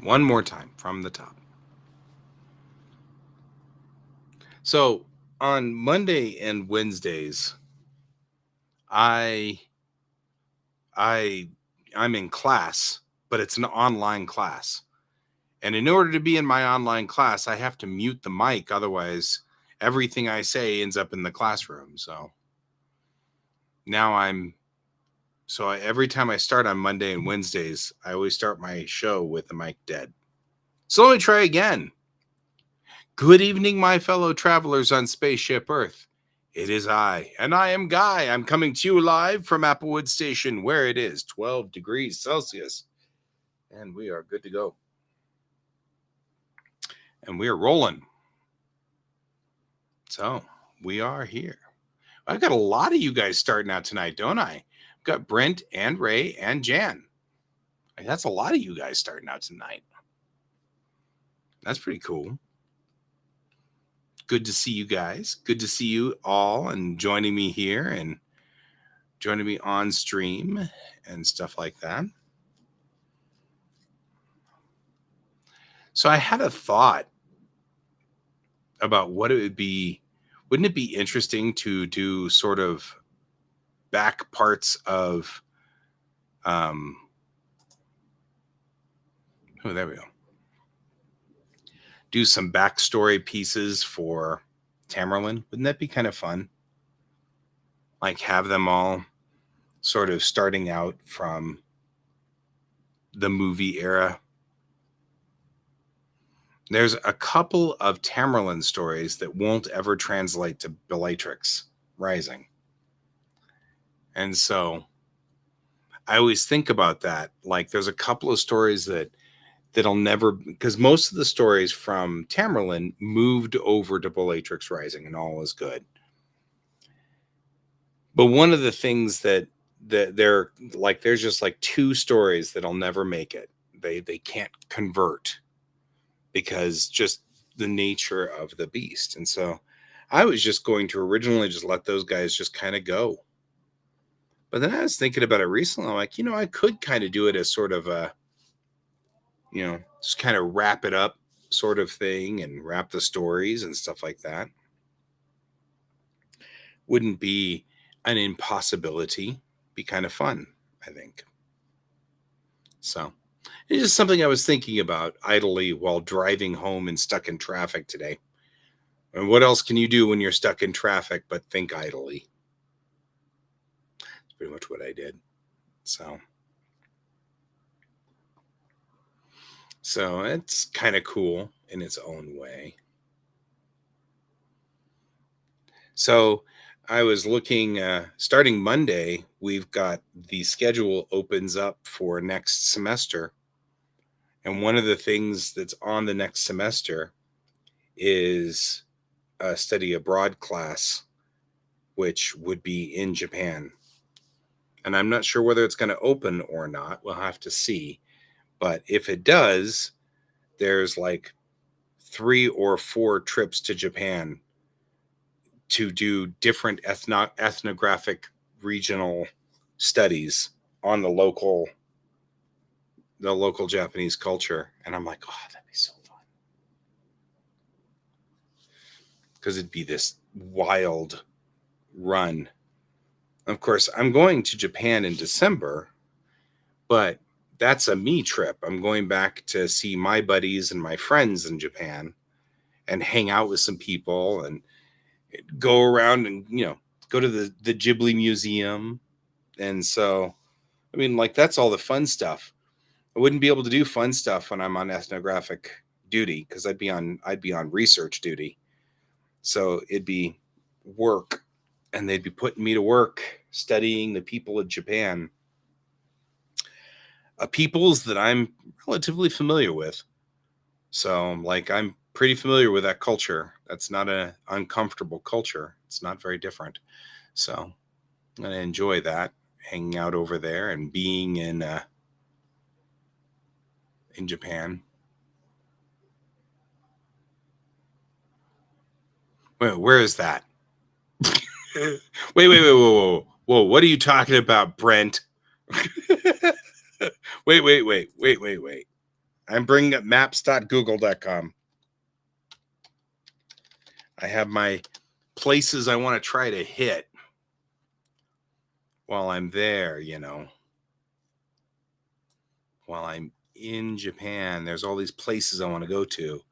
One more time from the top. So on Monday and Wednesdays, I I I'm in class, but it's an online class. And in order to be in my online class, I have to mute the mic. Otherwise, everything I say ends up in the classroom. So now every time I start on Monday and Wednesdays, I always start my show with the mic dead. So let me try again. Good evening, my fellow travelers on Spaceship Earth. It is I, and I am Guy. I'm coming to you live from Applewood Station, where it is 12 degrees Celsius. And we are good to go. And we are rolling. So we are here. I've got a lot of you guys starting out tonight, don't I? I've got Brent and Ray and Jan. That's a lot of you guys starting out tonight. That's pretty cool. Good to see you guys. Good to see you all and joining me here and joining me on stream and stuff like that. So I had a thought about what it would be. Wouldn't it be interesting to do sort of back parts of oh, there we go. Do some backstory pieces for Tamerlan. Wouldn't that be kind of fun? Like have them all sort of starting out from the movie era. There's a couple of Tamerlan stories that won't ever translate to Bellatrix Rising. And so I always think about that. Like there's a couple of stories that'll never, because most of the stories from Tamerlan moved over to Bellatrix Rising and all is good. But one of the things that they're like, there's just like two stories that'll never make it. They can't convert because just the nature of the beast. And so I was just going to originally just let those guys just kind of go. But then I was thinking about it recently. I'm like, I could kind of do it as sort of a, just kind of wrap it up sort of thing and wrap the stories and stuff like that. Wouldn't be an impossibility. Be kind of fun, I think. So it's just something I was thinking about idly while driving home and stuck in traffic today. And what else can you do when you're stuck in traffic but think idly? That's pretty much what I did. So it's kind of cool in its own way. So I was looking, starting Monday, we've got the schedule opens up for next semester. And one of the things that's on the next semester is a study abroad class, which would be in Japan. And I'm not sure whether it's going to open or not. We'll have to see. But if it does, there's like 3 or 4 trips to Japan to do different ethnographic regional studies on the local Japanese culture. And I'm like, oh, that'd be so fun. Because it'd be this wild run. Of course, I'm going to Japan in December, but that's a me trip. I'm going back to see my buddies and my friends in Japan and hang out with some people and go around and, go to the Ghibli Museum. And so, I mean, like, that's all the fun stuff. I wouldn't be able to do fun stuff when I'm on ethnographic duty because I'd be on research duty. So it'd be work, and they'd be putting me to work studying the people of Japan, peoples that I'm relatively familiar with. So, like, I'm pretty familiar with that culture. That's not an uncomfortable culture. It's not very different. So I'm going to enjoy that, hanging out over there and being in Japan. Wait, where is that? wait, whoa. What are you talking about, Brent? wait. I'm bringing up maps.google.com. I have my places I want to try to hit while I'm there, while I'm in Japan. There's all these places I want to go to.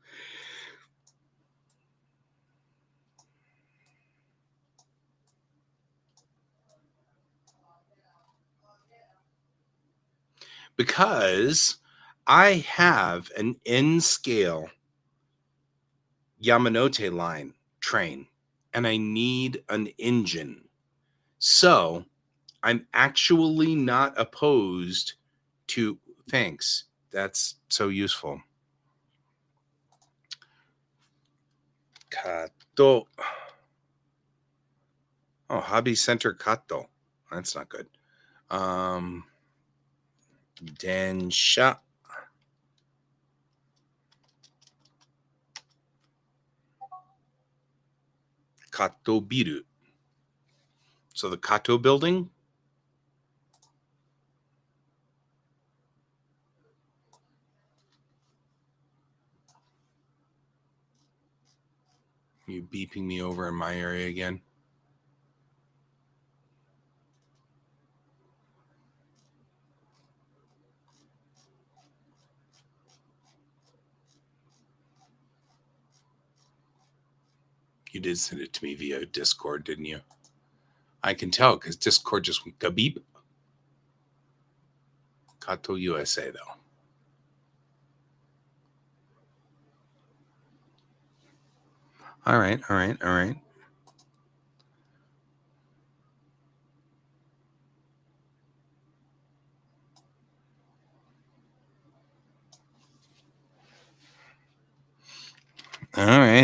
Because I have an N-scale Yamanote line train and I need an engine. So I'm actually not opposed to. Thanks. That's so useful. Kato. Oh, Hobby Center Kato. That's not good. Densha. Kato Biru. So the Kato building. You beeping me over in my area again? You did send it to me via Discord, didn't you? I can tell because Discord just went kabeep. Kato USA, though. All right. All right,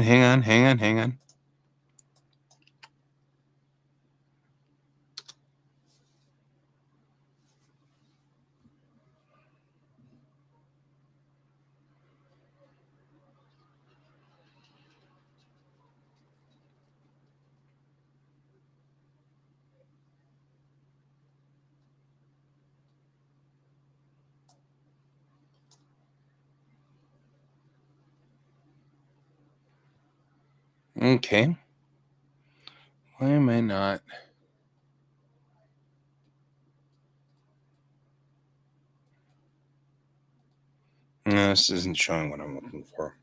hang on. Okay. Why am I not? No, this isn't showing what I'm looking for.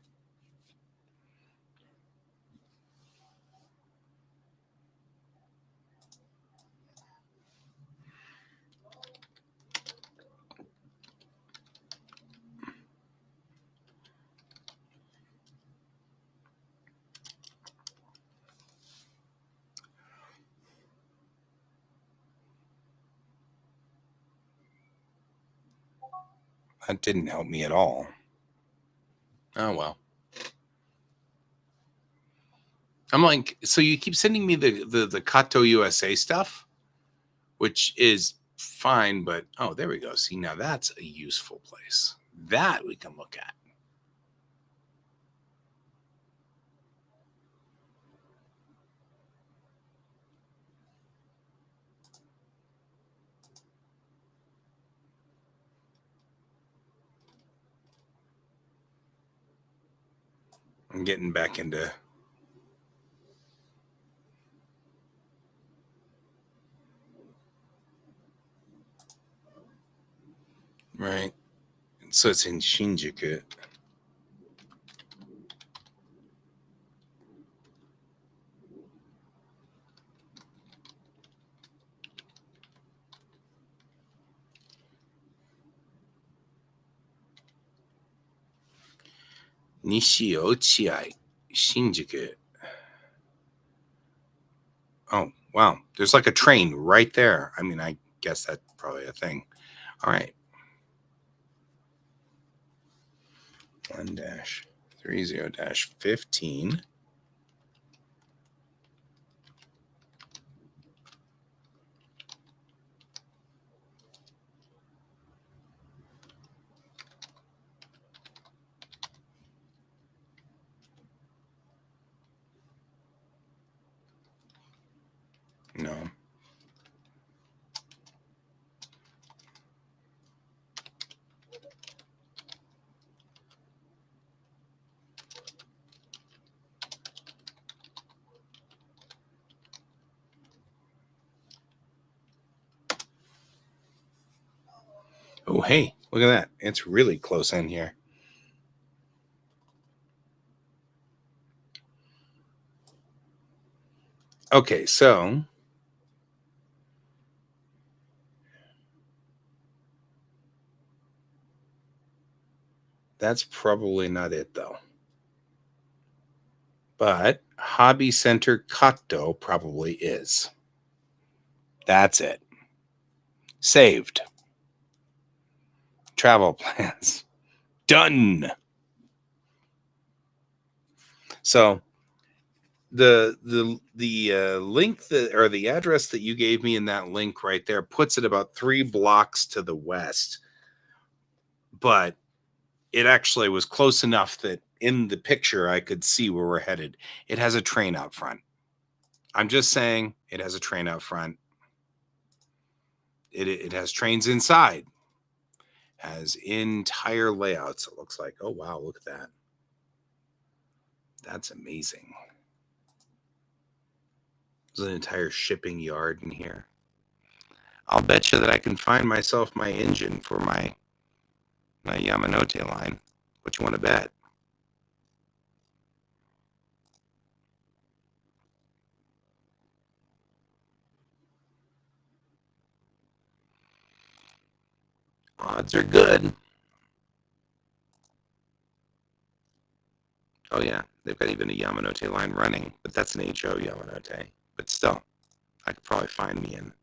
That didn't help me at all. Oh, well. I'm like, so you keep sending me the Kato USA stuff, which is fine, but oh, there we go. See, now that's a useful place that we can look at. I'm getting back into... Right. So it's in Shinjuku. Nishiochiai, Shinjuku. Oh, wow. There's like a train right there. I mean, I guess that's probably a thing. All right. 1-30-15. No. Oh, hey, look at that. It's really close in here. Okay, so that's probably not it, though. But Hobby Center Kato probably is. That's it. Saved. Travel plans. Done. So the link that, or the address that you gave me in that link right there, puts it about 3 blocks to the west. But it actually was close enough that in the picture I could see where we're headed. It has a train out front. I'm just saying, it has a train out front. It has trains inside. Has entire layouts. It looks like. Oh wow, look at that. That's amazing. There's an entire shipping yard in here. I'll bet you that I can find myself my engine for my Yamanote line. What you want to bet? Odds are good. Oh yeah, they've got even a Yamanote line running, but that's an HO Yamanote. But still, I could probably find me an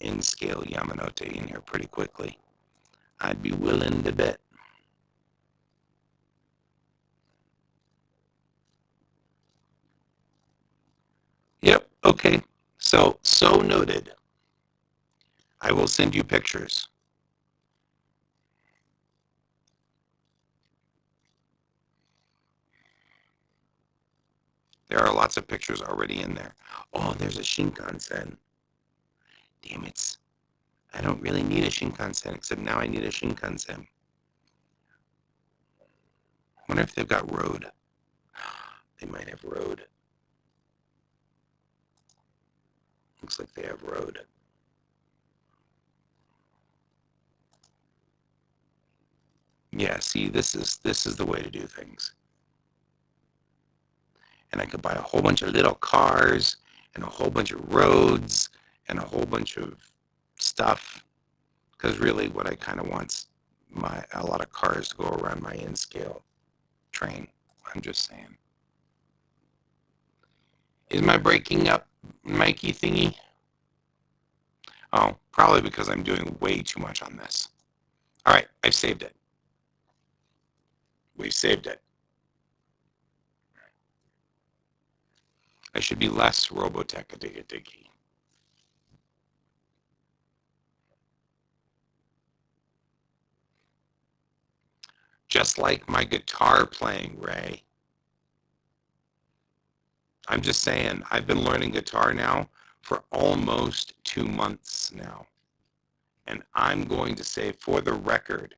in-scale Yamanote in here pretty quickly. I'd be willing to bet. Yep, okay. So noted. I will send you pictures. There are lots of pictures already in there. Oh, there's a Shinkansen. Damn it. I don't really need a Shinkansen, except now I need a Shinkansen. I wonder if they've got road. They might have road. Looks like they have road. Yeah, see, this is the way to do things. And I could buy a whole bunch of little cars and a whole bunch of roads and a whole bunch of stuff. Because really what I kind of want's a lot of cars to go around my in-scale train. I'm just saying. Is my breaking up Mikey thingy? Oh, probably because I'm doing way too much on this. All right, I've saved it. We've saved it. I should be less Robotech-a-diggy. Just like my guitar playing, Ray. I'm just saying, I've been learning guitar now for almost 2 months now. And I'm going to say for the record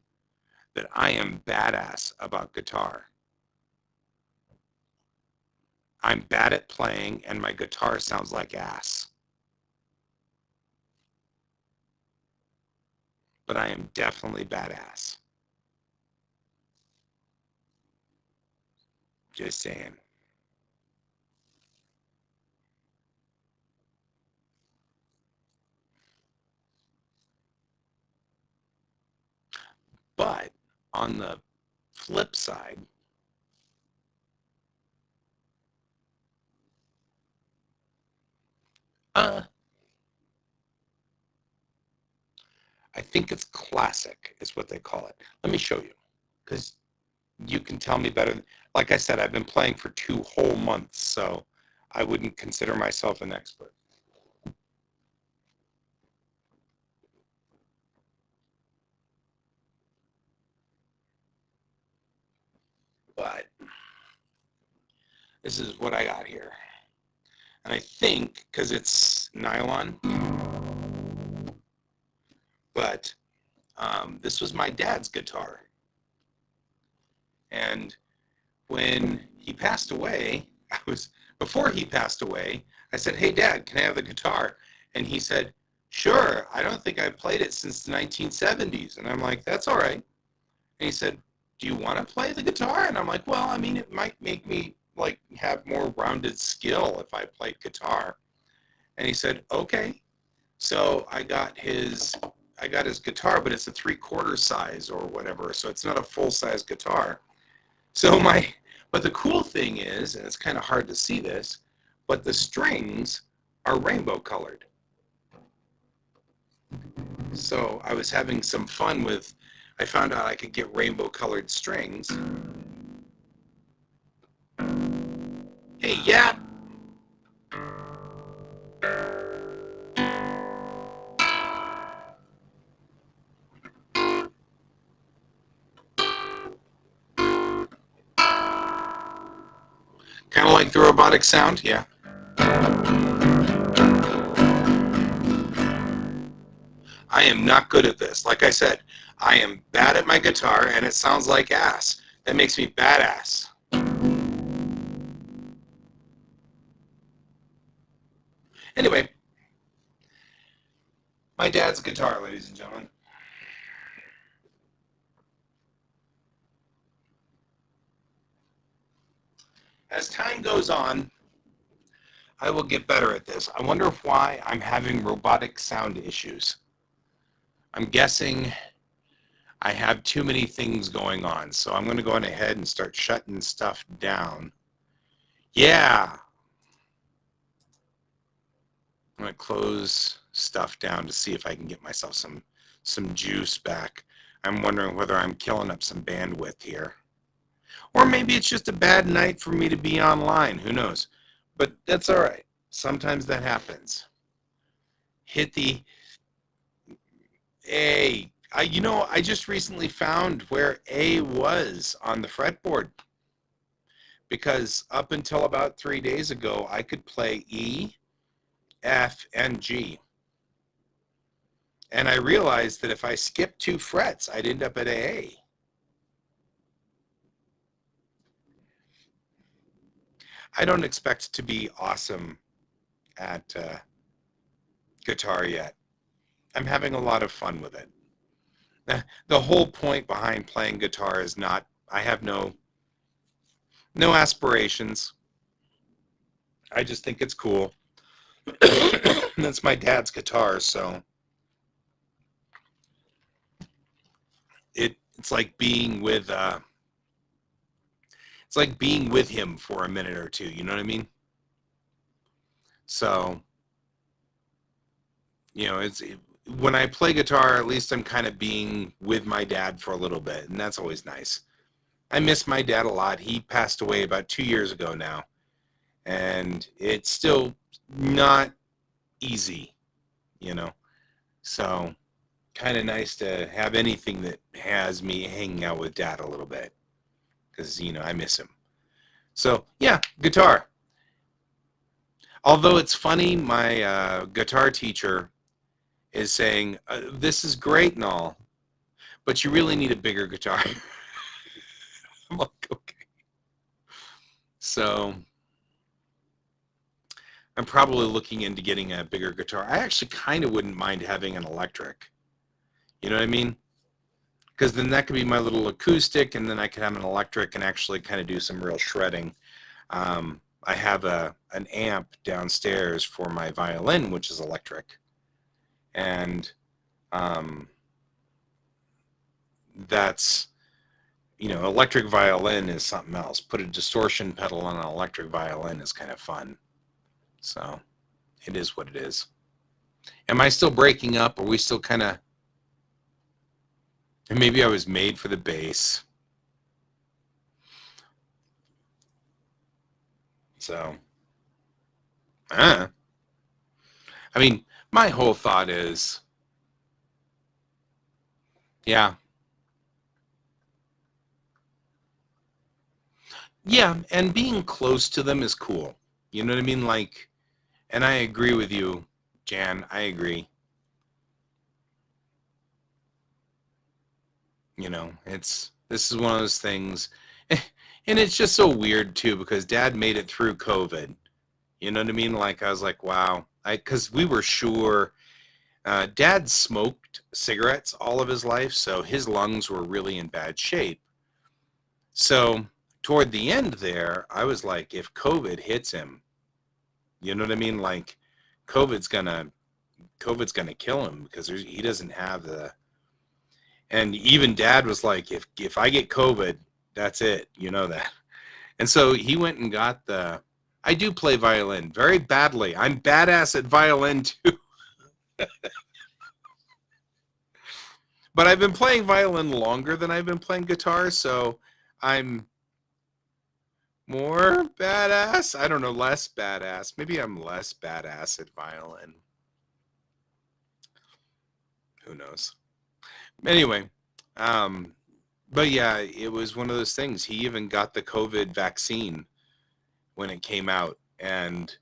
that I am badass about guitar. I'm bad at playing and my guitar sounds like ass. But I am definitely badass. Just saying. But on the flip side, I think it's classic is what they call it. Let me show you, because you can tell me better. Like I said, I've been playing for 2 whole months, so I wouldn't consider myself an expert. But this is what I got here. And I think, because it's nylon, but this was my dad's guitar. And when he passed away, before he passed away, I said, "Hey, Dad, can I have the guitar?" And he said, "Sure, I don't think I've played it since the 1970s. And I'm like, "That's all right." And he said, "Do you want to play the guitar?" And I'm like, "Well, I mean, it might make me like have more rounded skill if I played guitar." And he said, "Okay." So I got his guitar, but it's a 3/4 size or whatever, so it's not a full size guitar. So but the cool thing is, and it's kind of hard to see this, but the strings are rainbow colored. So I was having some fun with, I found out I could get rainbow colored strings. Hey, yeah. Kind of like the robotic sound, yeah. I am not good at this. Like I said, I am bad at my guitar and it sounds like ass. That makes me badass. Anyway, my dad's guitar, ladies and gentlemen. As time goes on, I will get better at this. I wonder why I'm having robotic sound issues. I'm guessing I have too many things going on. So I'm going to go on ahead and start shutting stuff down. Yeah. I'm going to close stuff down to see if I can get myself some juice back. I'm wondering whether I'm killing up some bandwidth here. Or maybe it's just a bad night for me to be online. Who knows? But that's all right. Sometimes that happens. Hit the A. I just recently found where A was on the fretboard. Because up until about 3 days ago, I could play E, F, and G. And I realized that if I skipped 2 frets, I'd end up at A. I don't expect to be awesome at guitar yet. I'm having a lot of fun with it. The whole point behind playing guitar is not, I have no aspirations. I just think it's cool. That's my dad's guitar, so it's like being with him for a minute or two, you know what I mean? So, when I play guitar, at least I'm kind of being with my dad for a little bit, and that's always nice. I miss my dad a lot. He passed away about 2 years ago now, and it's still not easy, So, kind of nice to have anything that has me hanging out with dad a little bit, because, I miss him. So, yeah, guitar. Although it's funny, my guitar teacher is saying, this is great and all, but you really need a bigger guitar. I'm like, okay. So, I'm probably looking into getting a bigger guitar. I actually kind of wouldn't mind having an electric. You know what I mean? Because then that could be my little acoustic, and then I could have an electric and actually kind of do some real shredding. I have an amp downstairs for my violin, which is electric, and um, that's, electric violin is something else. Put a distortion pedal on an electric violin is kind of fun. So it is what it is. Am I still breaking up? Are we still kind of? Maybe I was made for the bass. So, I mean, my whole thought is, yeah, yeah, and being close to them is cool. You know what I mean? Like, and I agree with you, Jan. I agree. This is one of those things, and it's just so weird too because Dad made it through COVID. You know what I mean? Like, I was like, wow, because we were sure. Dad smoked cigarettes all of his life, so his lungs were really in bad shape. So toward the end there, I was like, if COVID hits him, you know what I mean? Like, COVID's gonna COVID's gonna kill him because he doesn't have the. And even Dad was like, if I get COVID, that's it. You know that. And so he went and got the. I do play violin very badly. I'm badass at violin too. But I've been playing violin longer than I've been playing guitar, so I'm more badass. I don't know, less badass. Maybe I'm less badass at violin. Who knows? Anyway, but yeah, it was one of those things. He even got the COVID vaccine when it came out, and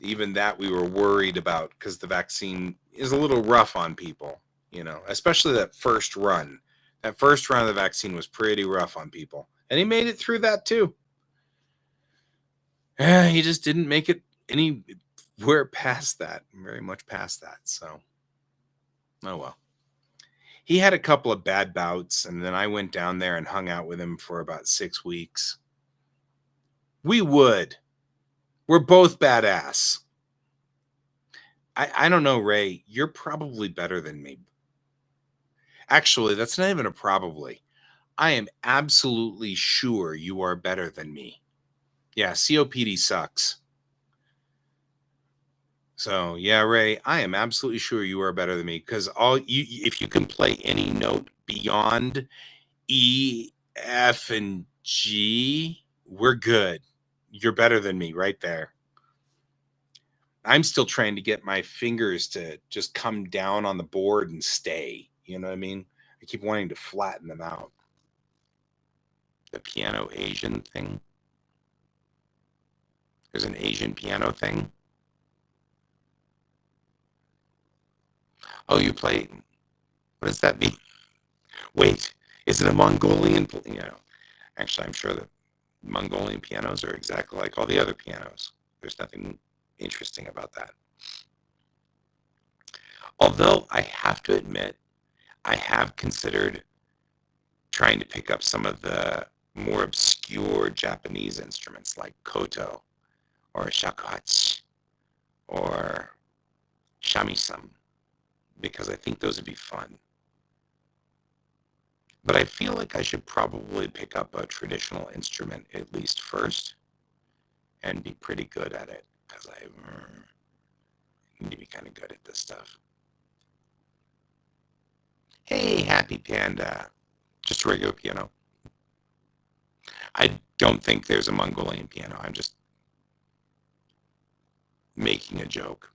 even that we were worried about because the vaccine is a little rough on people. Especially that first run. That first run of the vaccine was pretty rough on people, and he made it through that too. He just didn't make it anywhere past that, very much past that. So, oh well. He had a couple of bad bouts, and then I went down there and hung out with him for about 6 weeks. We would. We're both badass. I don't know, Ray. You're probably better than me. Actually, that's not even a probably. I am absolutely sure you are better than me. Yeah, COPD sucks. So yeah, Ray, I am absolutely sure you are better than me because if you can play any note beyond E, F, and G, we're good. You're better than me right there. I'm still trying to get my fingers to just come down on the board and stay. You know what I mean? I keep wanting to flatten them out. The piano Asian thing. There's an Asian piano thing. Oh, you play. What does that mean? Wait, is it a Mongolian? Actually, I'm sure that Mongolian pianos are exactly like all the other pianos. There's nothing interesting about that. Although I have to admit, I have considered trying to pick up some of the more obscure Japanese instruments like koto or shakuhachi or shamisen because I think those would be fun. But I feel like I should probably pick up a traditional instrument at least first and be pretty good at it because I need to be kind of good at this stuff. Hey, Happy Panda. Just a regular piano. I don't think there's a Mongolian piano. I'm just making a joke.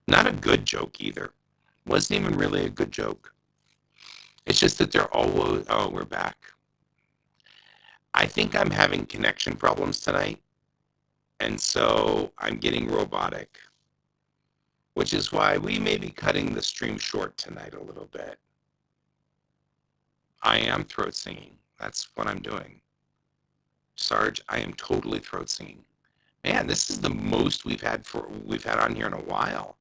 Not a good joke either. Wasn't even really a good joke. It's just that they're always, oh, we're back. I think I'm having connection problems tonight. And so I'm getting robotic, which is why we may be cutting the stream short tonight a little bit. I am throat singing. That's what I'm doing. Sarge, I am totally throat singing. Man, this is the most we've had on here in a while.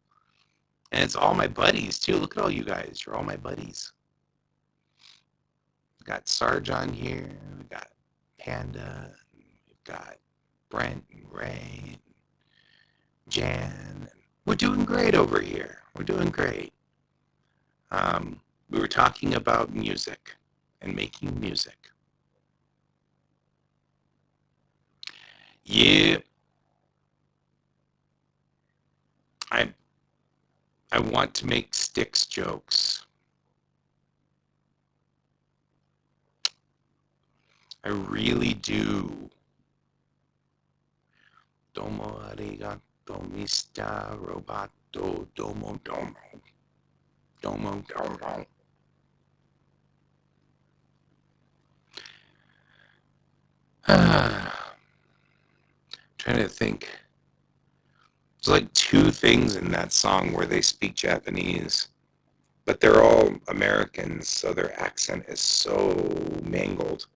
And it's all my buddies too. Look at all you guys. You're all my buddies. We got Sarge on here. We got Panda. We've got Brent and Ray and Jan. We're doing great over here. We're doing great. We were talking about music and making music. Yeah, I I want to make Sticks jokes. I really do. Domo arigato, Mr. Roboto. Domo domo. Domo domo. Trying to think. There's like two things in that song where they speak Japanese, but they're all Americans, so their accent is so mangled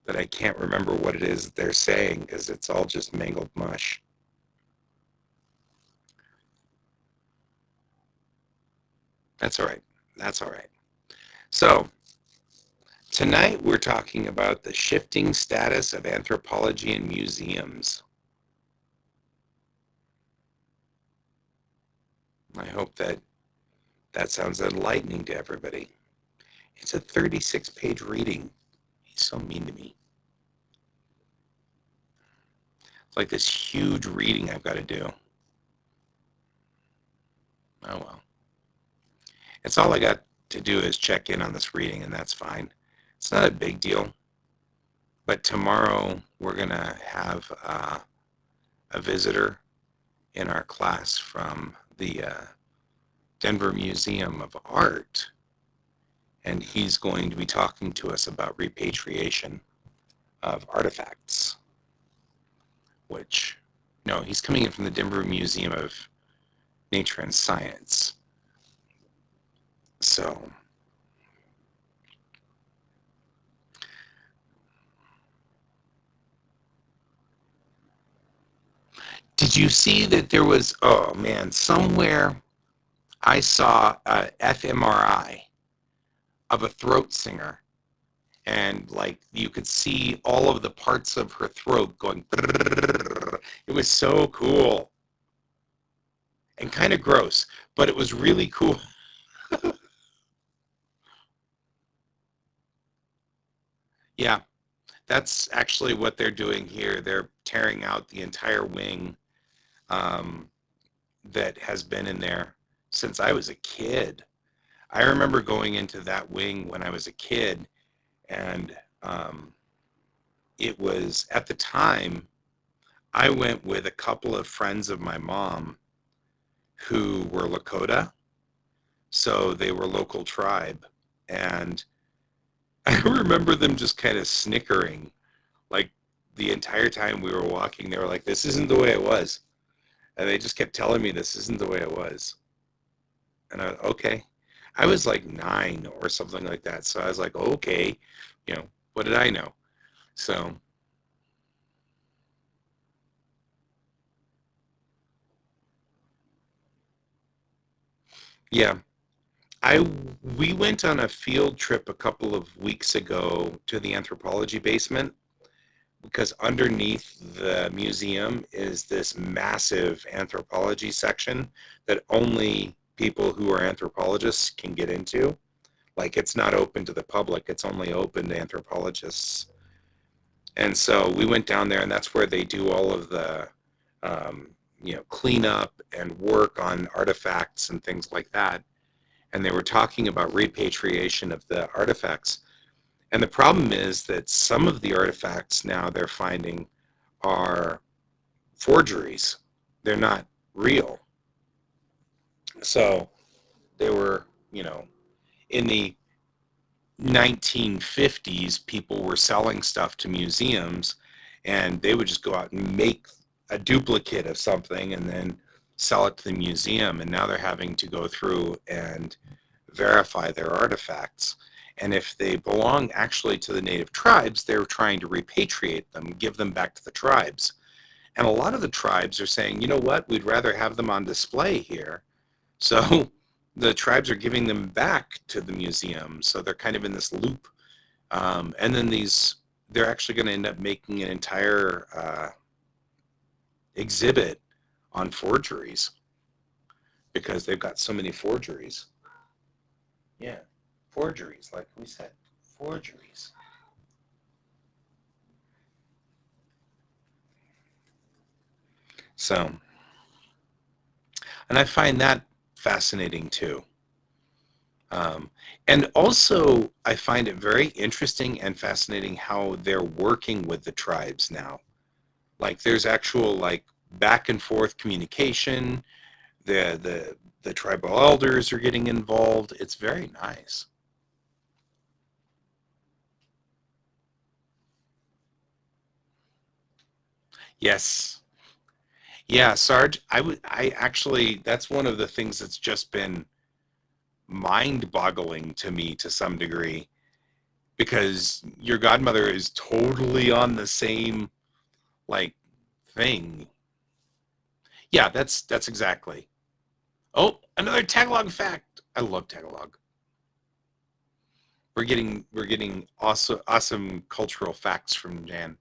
that I can't remember what it is they're saying because it's all just mangled mush. That's all right. That's all right. So, tonight we're talking about the shifting status of anthropology in museums. I hope that sounds enlightening to everybody. It's a 36-page reading. He's so mean to me. It's like this huge reading I've got to do. Oh well. It's all I got to do is check in on this reading, and that's fine. It's not a big deal. But tomorrow we're going to have a visitor in our class from the Denver Museum of Art, and he's going to be talking to us about repatriation of artifacts, which, no, he's coming in from the Denver Museum of Nature and Science. So, did you see that there was, oh man, somewhere I saw a fMRI of a throat singer, and like you could see all of the parts of her throat going. It was so cool and kind of gross, but it was really cool. Yeah, that's actually what they're doing here. They're tearing out the entire wing um, that has been in there since I was a kid. I remember going into that wing when I was a kid, and it was at the time I went with a couple of friends of my mom who were Lakota, so they were local tribe, and I remember them just kind of snickering, like the entire time we were walking. They were like, "This isn't the way it was," and they just kept telling me this isn't the way it was. And okay, I was like 9 or something like that, so I was like, okay, what did I know? So yeah, I we went on a field trip a couple of weeks ago to the anthropology basement because underneath the museum is this massive anthropology section that only people who are anthropologists can get into. Like it's not open to the public, it's only open to anthropologists. And so we went down there, and that's where they do all of the cleanup and work on artifacts and things like that. And they were talking about repatriation of the artifacts. And the problem is that some of the artifacts now they're finding are forgeries. They're not real. So they were, in the 1950s, people were selling stuff to museums, and they would just go out and make a duplicate of something and then sell it to the museum. And now they're having to go through and verify their artifacts. And if they belong actually to the native tribes, they're trying to repatriate them, give them back to the tribes. And a lot of the tribes are saying, you know what, we'd rather have them on display here. So the tribes are giving them back to the museum. So they're kind of in this loop. And then they're actually going to end up making an entire exhibit on forgeries because they've got so many forgeries. Yeah, forgeries, like we said, forgeries. So, and I find that fascinating too. And also, I find it very interesting and fascinating how they're working with the tribes now. Like, there's actual like back and forth communication. The tribal elders are getting involved. It's very nice. Yes. Yeah, Sarge, I actually, that's one of the things that's just been mind-boggling to me to some degree because your godmother is totally on the same like thing. Yeah, that's exactly. Oh, another Tagalog fact. I love Tagalog. We're getting awesome cultural facts from Jan.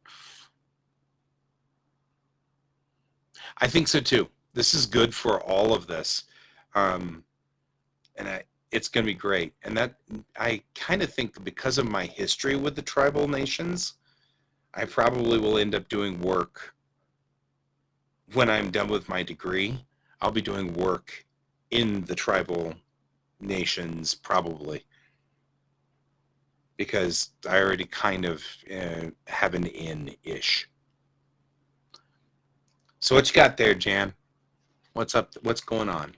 I think so too. This is good for all of this. Um, and it's going to be great. And that I kind of think because of my history with the tribal nations, I probably will end up doing work when I'm done with my degree. I'll be doing work in the tribal nations probably because I already kind of have an in-ish. So what you got there, Jan? What's up? What's going on?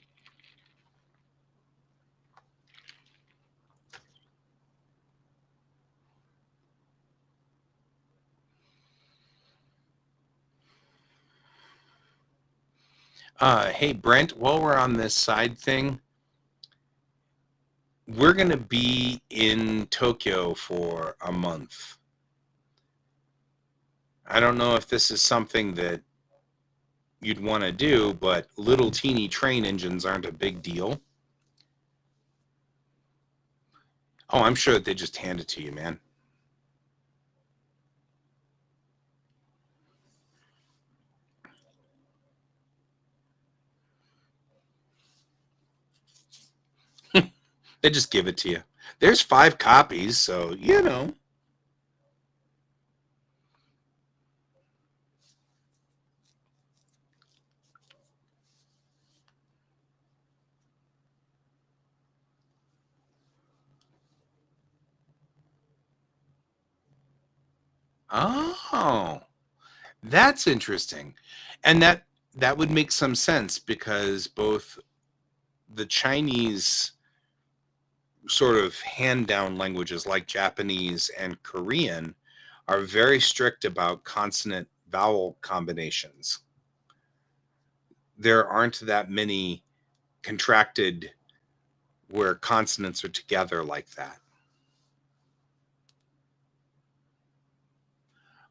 Hey, Brent, while we're on this side thing, we're going to be in Tokyo for a month. I don't know if this is something that you'd want to do, but little teeny train engines aren't a big deal. Oh, I'm sure that they just hand it to you, man. They just give it to you. There's 5 copies, so you know. Oh, that's interesting. And that would make some sense because both the Chinese sort of hand down languages like Japanese and Korean are very strict about consonant vowel combinations. There aren't that many contracted where consonants are together like that.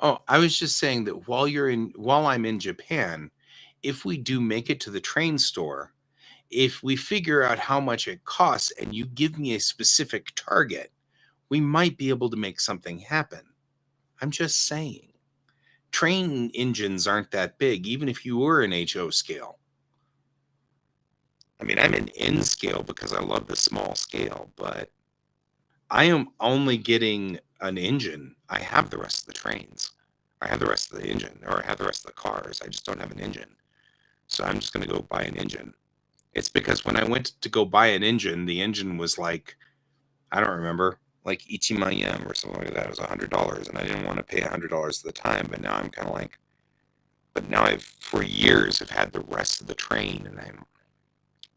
Oh, I was just saying that while I'm in Japan, if we do make it to the train store, if we figure out how much it costs and you give me a specific target, we might be able to make something happen. I'm just saying. Train engines aren't that big, even if you were an HO scale. I mean, I'm an N scale because I love the small scale, but I am only getting an engine. I have the rest of the trains. I have the rest of the engine, or I have the rest of the cars. I just don't have an engine. So I'm just going to go buy an engine. It's because when I went to go buy an engine, the engine was like, I don't remember, like Ichimayem or something like that. It was $100, and I didn't want to pay $100 at the time. But now I'm kind of like, but now I've for years have had the rest of the train, and I'm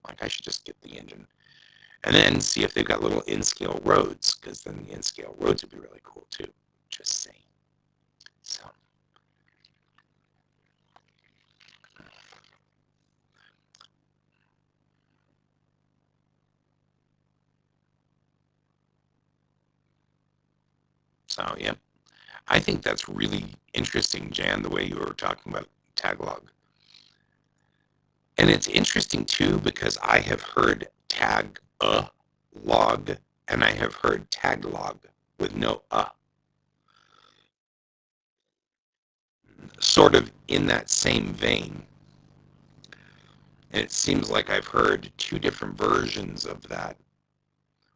like, I should just get the engine, and then see if they've got little in-scale roads, because then the in-scale roads would be really cool too. Just saying. So. So yeah, I think that's really interesting, Jan, the way you were talking about Tagalog. And it's interesting too, because I have heard tag-a-log and I have heard taglog with no sort of in that same vein. And it seems like I've heard two different versions of that,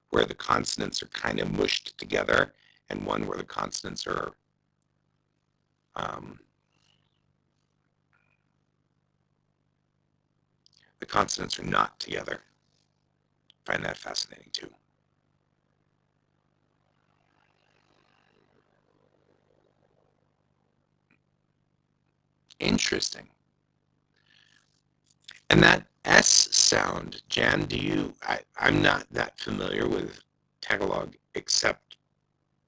where the consonants are kind of mushed together, and one where the consonants are not together. I find that fascinating too. Interesting. And that S sound, Jan, I'm not that familiar with Tagalog except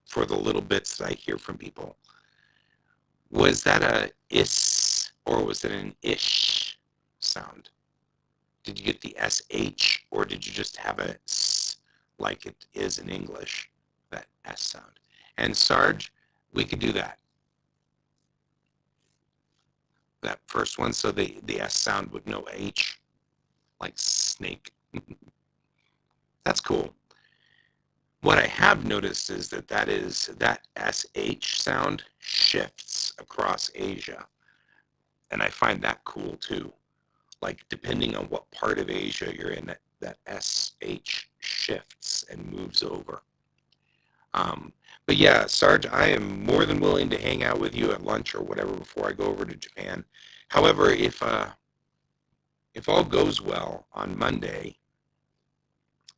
for the little bits that I hear from people. Was that a is or was it an ish sound? Did you get the SH or did you just have a S like it is in English, that S sound? And Sarge, we could do that. That first one, so the S sound with no H, like snake. That's cool. What I have noticed is that SH sound shifts across Asia. And I find that cool too. Like depending on what part of Asia you're in, that SH shifts and moves over. But yeah, Sarge, I am more than willing to hang out with you at lunch or whatever before I go over to Japan. However, if all goes well on Monday,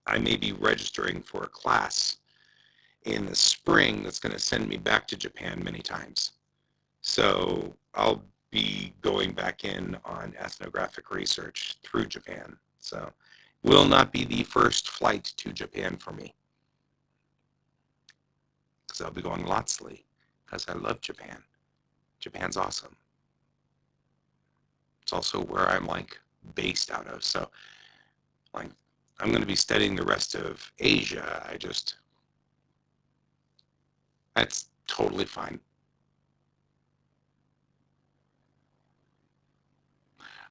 I may be registering for a class in the spring that's going to send me back to Japan many times. So I'll be going back in on ethnographic research through Japan. So will not be the first flight to Japan for me, because I'll be going lotsly because I love Japan. Japan's awesome. It's also where I'm like based out of. So like I'm going to be studying the rest of Asia. That's totally fine.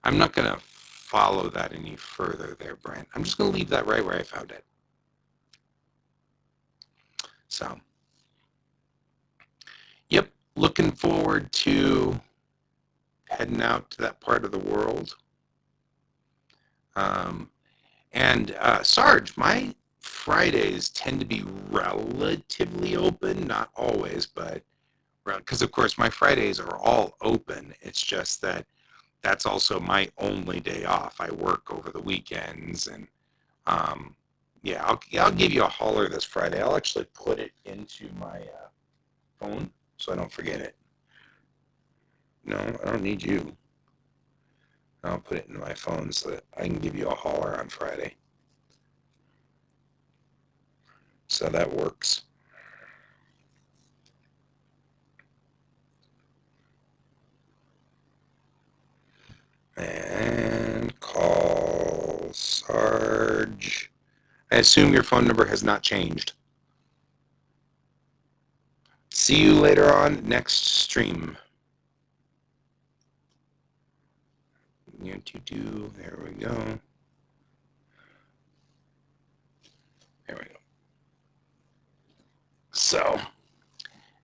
I'm not going to follow that any further there, Brent. I'm just going to leave that right where I found it. So, yep, looking forward to heading out to that part of the world. And Sarge, my Fridays tend to be relatively open, not always, but because of course my Fridays are all open. It's just that that's also my only day off. I work over the weekends, and yeah, I'll give you a holler this Friday. I'll actually put it into my phone so I don't forget it. No, I don't need you. I'll put it in my phone so that I can give you a holler on Friday. So that works. And call Sarge. I assume your phone number has not changed. See you later on next stream. There we go. There we go. So,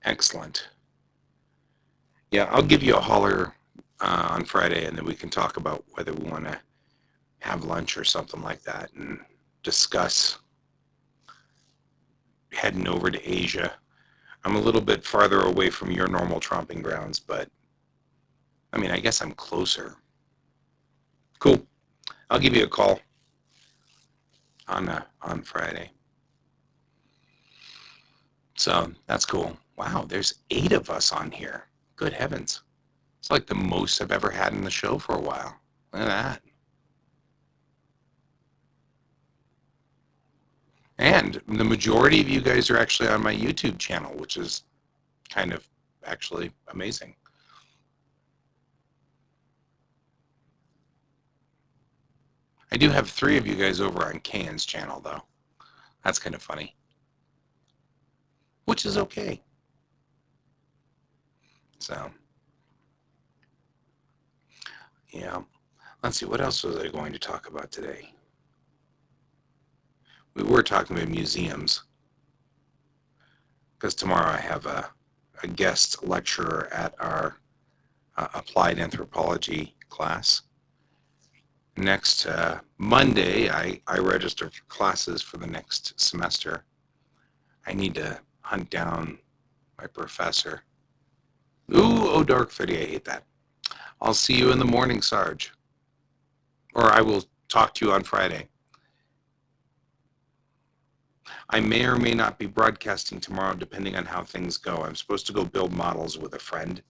excellent. Yeah, I'll give you a holler on Friday, and then we can talk about whether we want to have lunch or something like that and discuss heading over to Asia. I'm a little bit farther away from your normal tromping grounds, but I mean, I guess I'm closer. Cool. I'll give you a call on Friday. So that's cool. Wow, there's 8 of us on here. Good heavens. It's like the most I've ever had in the show for a while. Look at that. And the majority of you guys are actually on my YouTube channel, which is kind of actually amazing. I do have 3 of you guys over on Kane's channel, though. That's kind of funny. Which is okay. So, Yeah. Let's see, what else was I going to talk about today? We were talking about museums because tomorrow I have a guest lecturer at our applied anthropology class. Next Monday, I register for classes for the next semester. I need to hunt down my professor. Ooh, oh, Dark 30, I hate that. I'll see you in the morning, Sarge. Or I will talk to you on Friday. I may or may not be broadcasting tomorrow, depending on how things go. I'm supposed to go build models with a friend.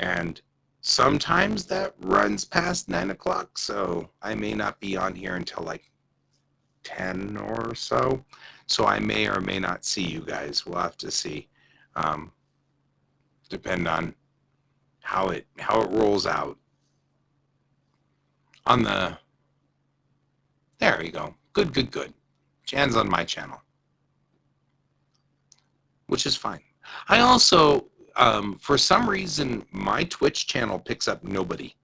And sometimes that runs past 9 o'clock, so I may not be on here until like 10 or so. So I may or may not see you guys. We'll have to see. Depend on how it rolls out. On the There you go. Good, good, good. Jan's on my channel, which is fine. I also, for some reason, my Twitch channel picks up nobody.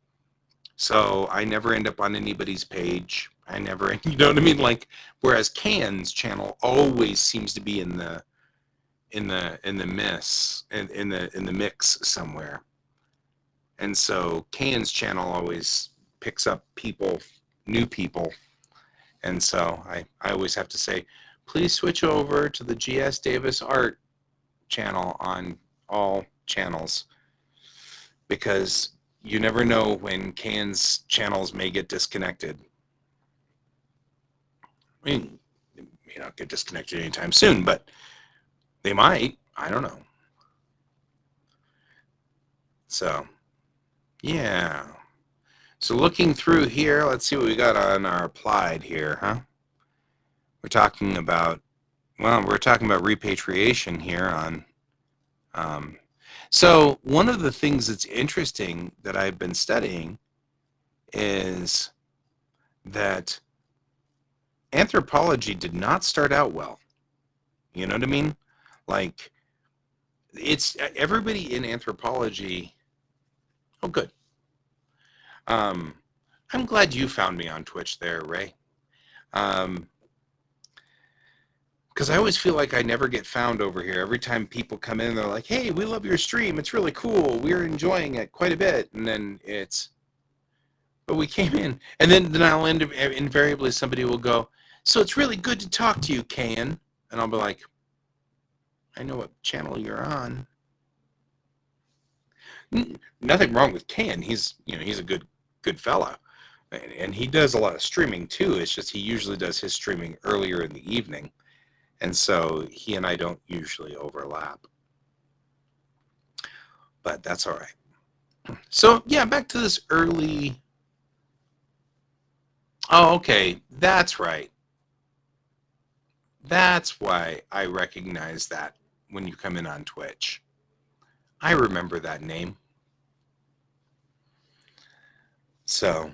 So I never end up on anybody's page. I never, you know what I mean? Like, whereas Can's channel always seems to be in the mix somewhere. And so Can's channel always picks up people, new people. And so I always have to say, please switch over to the GS Davis Art channel on all channels, because you never know when Can's channels may get disconnected. I mean, they may not get disconnected anytime soon, but they might. I don't know. So, yeah. So looking through here, let's see what we got on our applied here, huh? We're talking about, well, we're talking about repatriation here on, so one of the things that's interesting that I've been studying is that anthropology did not start out well. You know what I mean? Like, it's everybody in anthropology. Oh, good. I'm glad you found me on Twitch there, Ray. Because I always feel like I never get found over here. Every time people come in, they're like, hey, we love your stream. It's really cool. We're enjoying it quite a bit. And then but we came in. And then I'll end up, invariably, somebody will go, so it's really good to talk to you, Can. And I'll be like, I know what channel you're on. Nothing wrong with Can. He's a good fella. And he does a lot of streaming too. It's just he usually does his streaming earlier in the evening. And so he and I don't usually overlap. But that's all right. So yeah, back to this early. Oh, okay. That's right. That's why I recognize that when you come in on Twitch. I remember that name. So,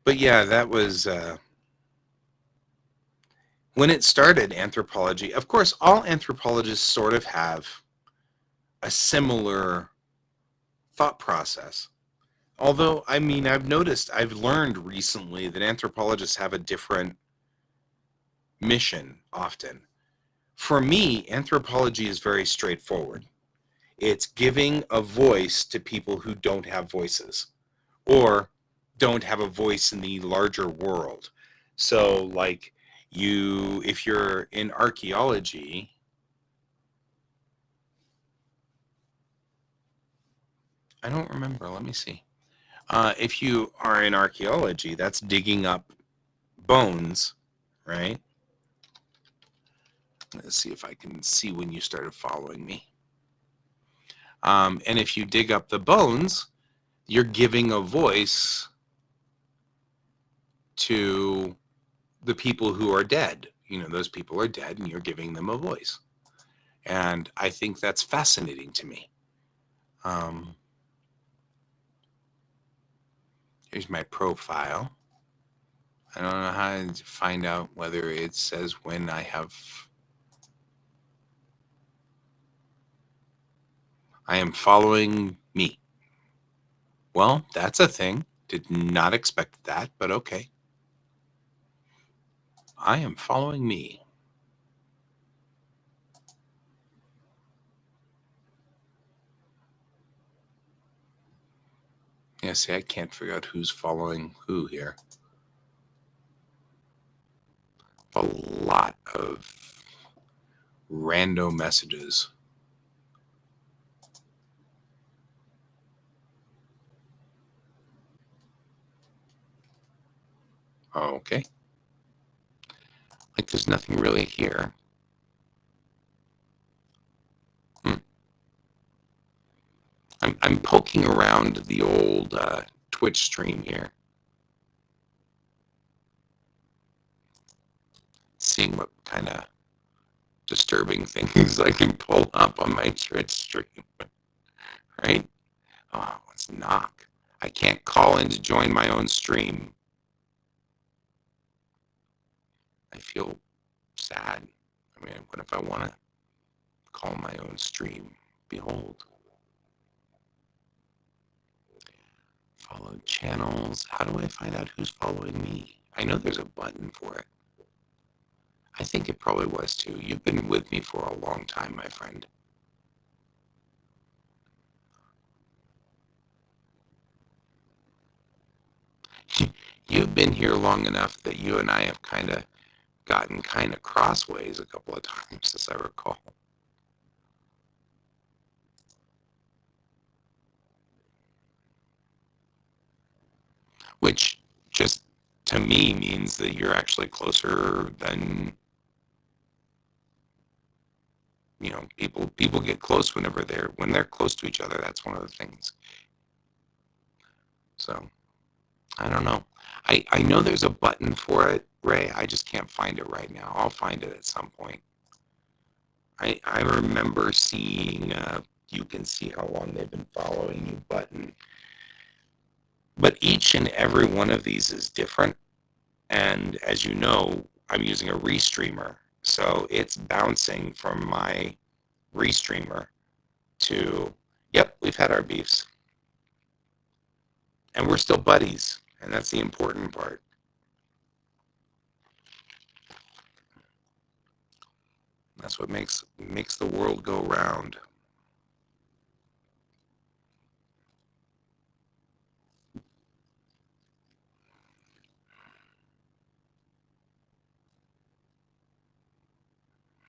but yeah, that was when it started, anthropology. Of course, all anthropologists sort of have a similar thought process. Although, I mean, I've learned recently that anthropologists have a different mission often. For me, anthropology is very straightforward. It's giving a voice to people who don't have voices or don't have a voice in the larger world. So, like, if you're in archaeology, I don't remember, let me see. If you are in archaeology, that's digging up bones, right? Let's see if I can see when you started following me. And if you dig up the bones, you're giving a voice to the people who are dead. You know, those people are dead and you're giving them a voice. And I think that's fascinating to me. Here's my profile. I don't know how to find out whether it says when I am following me. Well, that's a thing. Did not expect that, but okay. I am following me. Yeah, see, I can't figure out who's following who here. A lot of random messages. Oh, okay. Like there's nothing really here. I'm poking around the old Twitch stream here, seeing what kind of disturbing things I can pull up on my Twitch stream. Right? Oh, let's knock. I can't call in to join my own stream. I feel sad. I mean, what if I want to call my own stream? Behold. Followed channels. How do I find out who's following me? I know there's a button for it. I think it probably was too. You've been with me for a long time, my friend. You've been here long enough that you and I have kind of gotten kind of crossways a couple of times, as I recall. Which just to me means that you're actually closer than, you know, people get close whenever they're close to each other. That's one of the things. So I don't know. I know there's a button for it, Ray. I just can't find it right now. I'll find it at some point. I remember seeing you can see how long they've been following you button. But each and every one of these is different. And as you know, I'm using a restreamer. So it's bouncing from my restreamer to, yep, we've had our beefs. And we're still buddies. And that's the important part. That's what makes the world go round.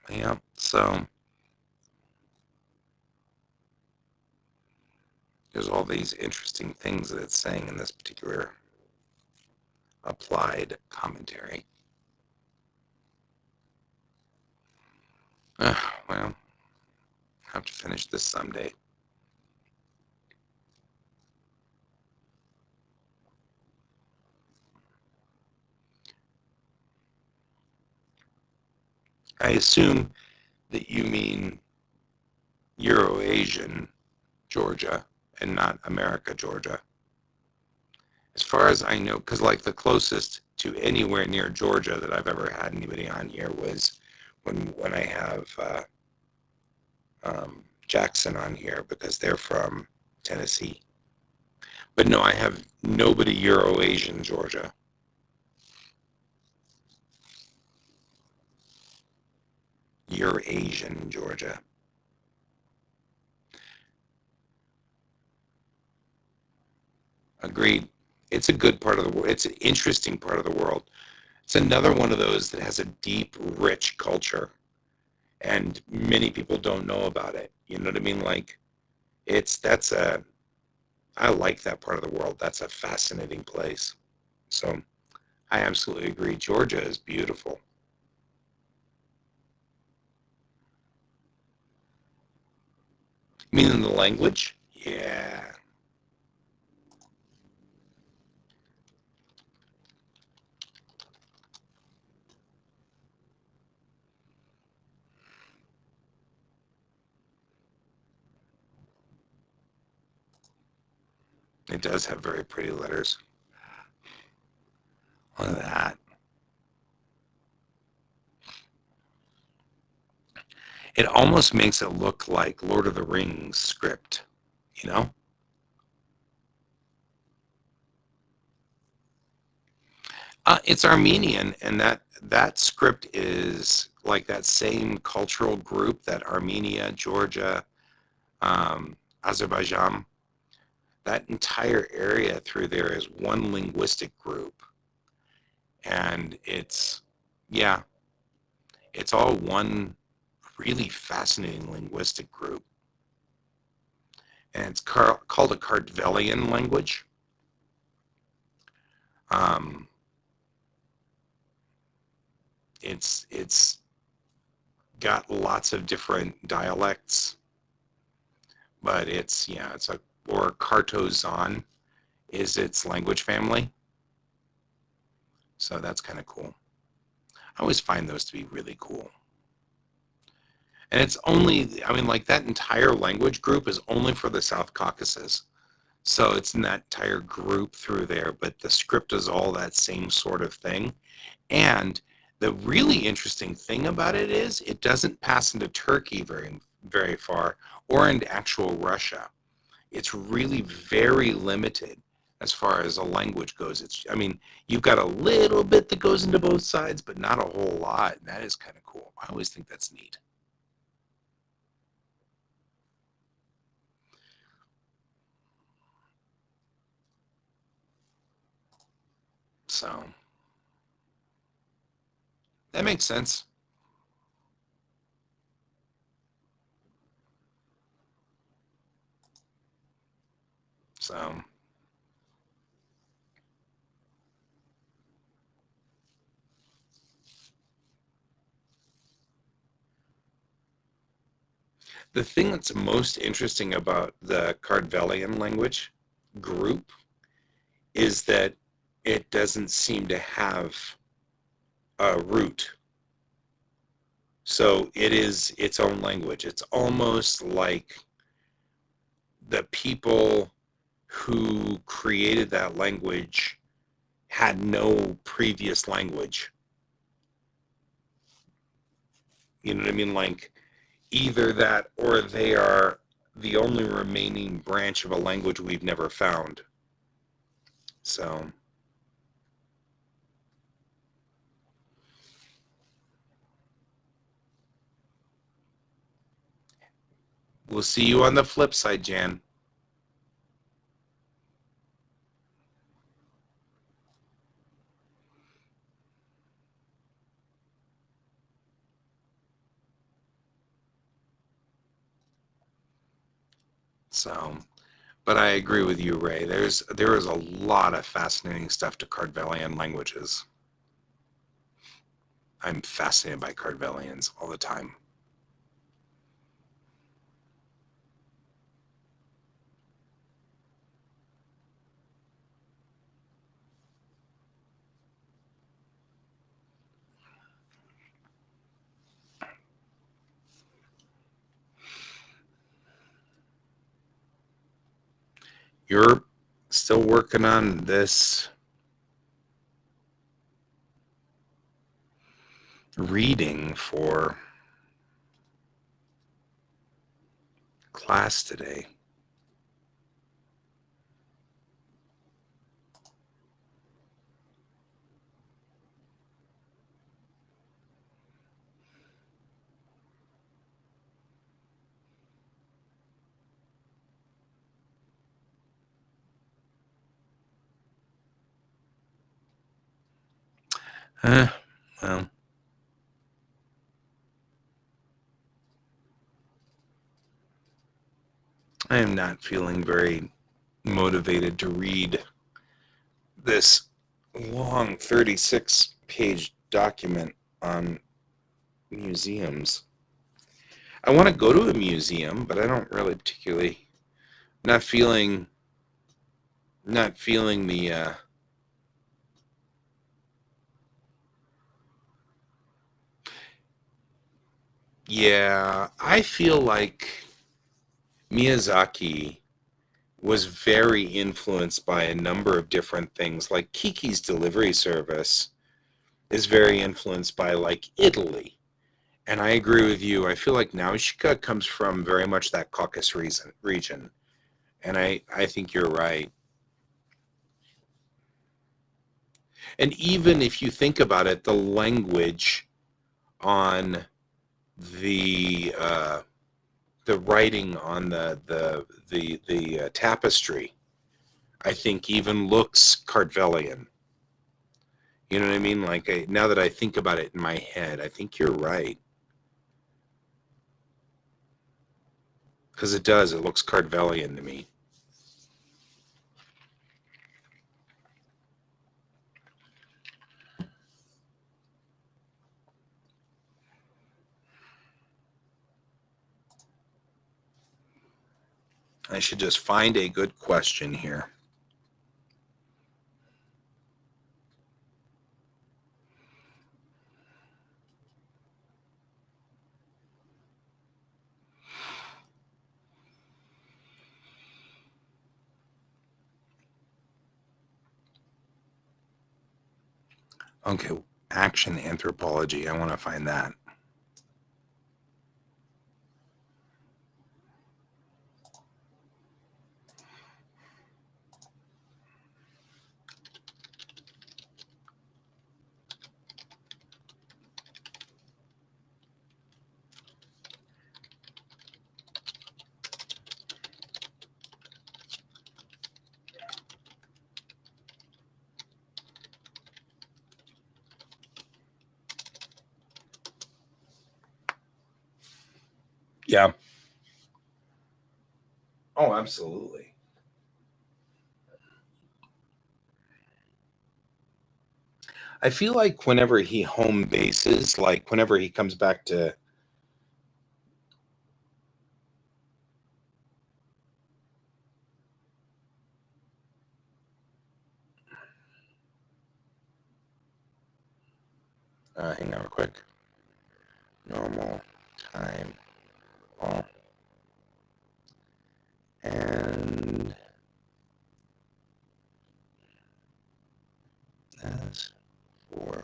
Yeah, so there's all these interesting things that it's saying in this particular applied commentary. Well, I have to finish this someday. I assume that you mean Euro-Asian Georgia and not America, Georgia. As far as I know, because like the closest to anywhere near Georgia that I've ever had anybody on here was when I have Jackson on here because they're from Tennessee. But no, I have nobody Euro-Asian Georgia. Euro-Asian Georgia. Agreed. It's a good part of the world. It's an interesting part of the world. It's another one of those that has a deep, rich culture, and many people don't know about it. You know what I mean? Like, I like that part of the world. That's a fascinating place. So I absolutely agree. Georgia is beautiful. Meaning the language? Yeah. It does have very pretty letters. Look at that. It almost makes it look like Lord of the Rings script, you know? It's Armenian, and that script is like that same cultural group that Armenia, Georgia, Azerbaijan, that entire area through there is one linguistic group. And yeah, it's all one really fascinating linguistic group. And it's called a Kartvelian language. Um, it's got lots of different dialects, but or Kartozan is its language family. So that's kind of cool. I always find those to be really cool. And it's only, I mean, like that entire language group is only for the South Caucasus. So it's in that entire group through there, but the script is all that same sort of thing. And the really interesting thing about it is it doesn't pass into Turkey very, very far or into actual Russia. It's really very limited as far as a language goes. I mean, you've got a little bit that goes into both sides, but not a whole lot. And that is kind of cool. I always think that's neat. So that makes sense. So the thing that's most interesting about the Cardvelian language group is that it doesn't seem to have a root. So it is its own language. It's almost like the people who created that language had no previous language. You know what I mean? Like either that or they are the only remaining branch of a language we've never found. So we'll see you on the flip side, Jan. So, but I agree with you, Ray. There is a lot of fascinating stuff to Cardvelian languages. I'm fascinated by Cardvelians all the time. You're still working on this reading for class today. Well, I am not feeling very motivated to read this long 36-page document on museums. I want to go to a museum, but I don't really particularly not feeling the yeah, I feel like Miyazaki was very influenced by a number of different things. Like Kiki's Delivery Service is very influenced by like Italy. And I agree with you. I feel like Nausicaa comes from very much that Caucasus region. And I think you're right. And even if you think about it, the language on the writing on the tapestry, I think even looks Cartvellian. You know what I mean? Like now that I think about it in my head, I think you're right. Because it does. It looks Cartvellian to me. I should just find a good question here. Okay, action anthropology. I want to find that. Yeah. Oh, absolutely. I feel like whenever he home bases, like whenever he comes back to, hang on real quick. Normal time. Oh. And as for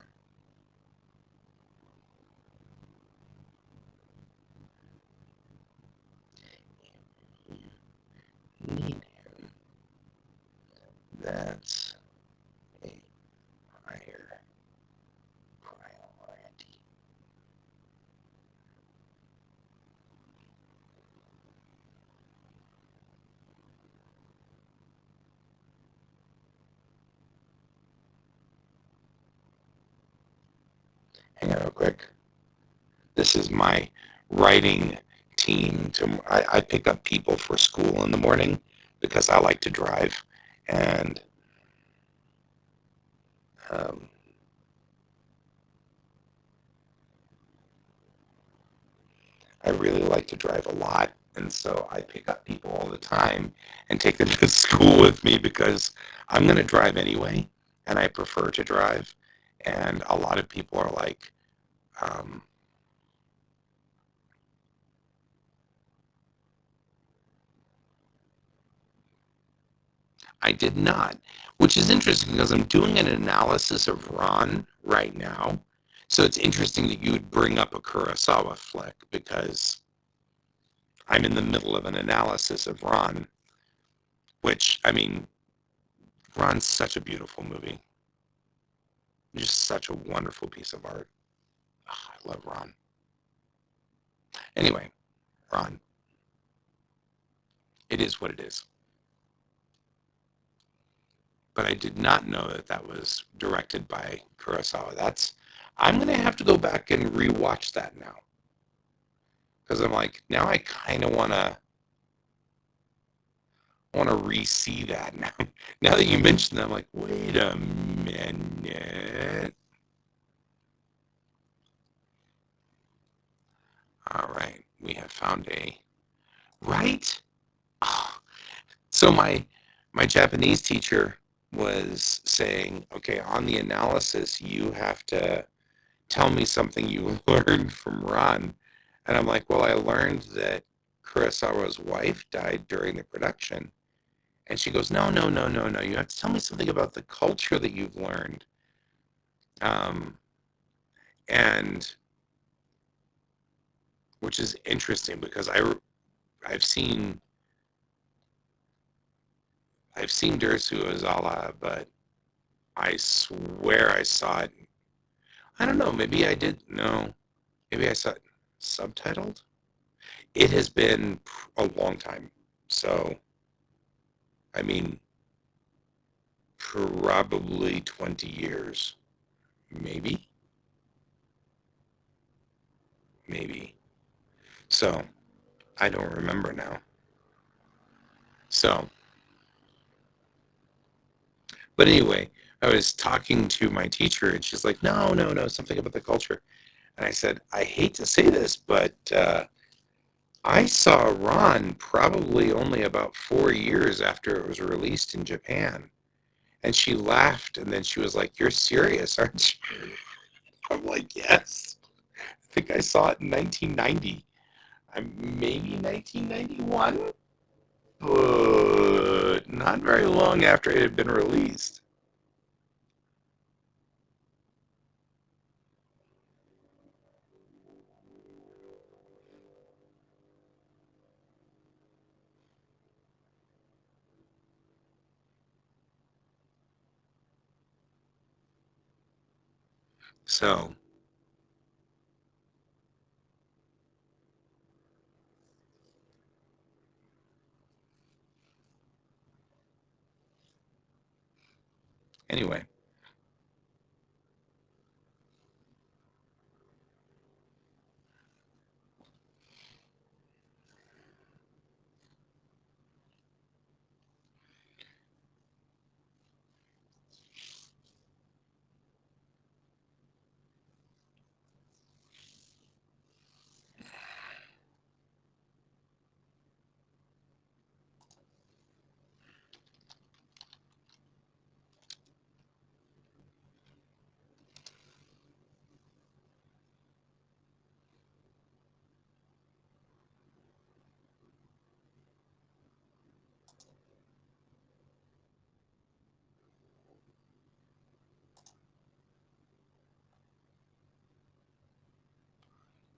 you need him, that's a higher priority. Hang on real quick. This is my writing team. I pick up people for school in the morning because I like to drive. And I really like to drive a lot. And so I pick up people all the time and take them to school with me because I'm going to drive anyway. And I prefer to drive. And a lot of people are like, I did not, which is interesting because I'm doing an analysis of Ron right now. So it's interesting that you would bring up a Kurosawa flick because I'm in the middle of an analysis of Ron, which, I mean, Ron's such a beautiful movie. Just such a wonderful piece of art. Oh, I love Ron. Anyway, Ron. It is what it is. But I did not know that that was directed by Kurosawa. I'm going to have to go back and rewatch that now. Because I'm like, now I kind of want to re-see that now. Now that you mentioned that, I'm like, wait a minute. All right, we have found a right. Oh. So my Japanese teacher was saying, okay, on the analysis, you have to tell me something you learned from Ron. And I'm like, well, I learned that Kurosawa's wife died during the production. And she goes, no. You have to tell me something about the culture that you've learned. And which is interesting because I've seen Dersu Ozala, but I swear I saw it. I don't know. Maybe I did. No. Maybe I saw it subtitled. It has been a long time. So, I mean, probably 20 years. Maybe. Maybe. So, I don't remember now. So, but anyway, I was talking to my teacher and she's like, no, no, no, something about the culture. And I said, I hate to say this, but I saw Ron probably only about 4 years after it was released in Japan. And she laughed and then she was like, you're serious, aren't you? I'm like, yes. I think I saw it in 1990. Maybe 1991, but not very long after it had been released. So, anyway.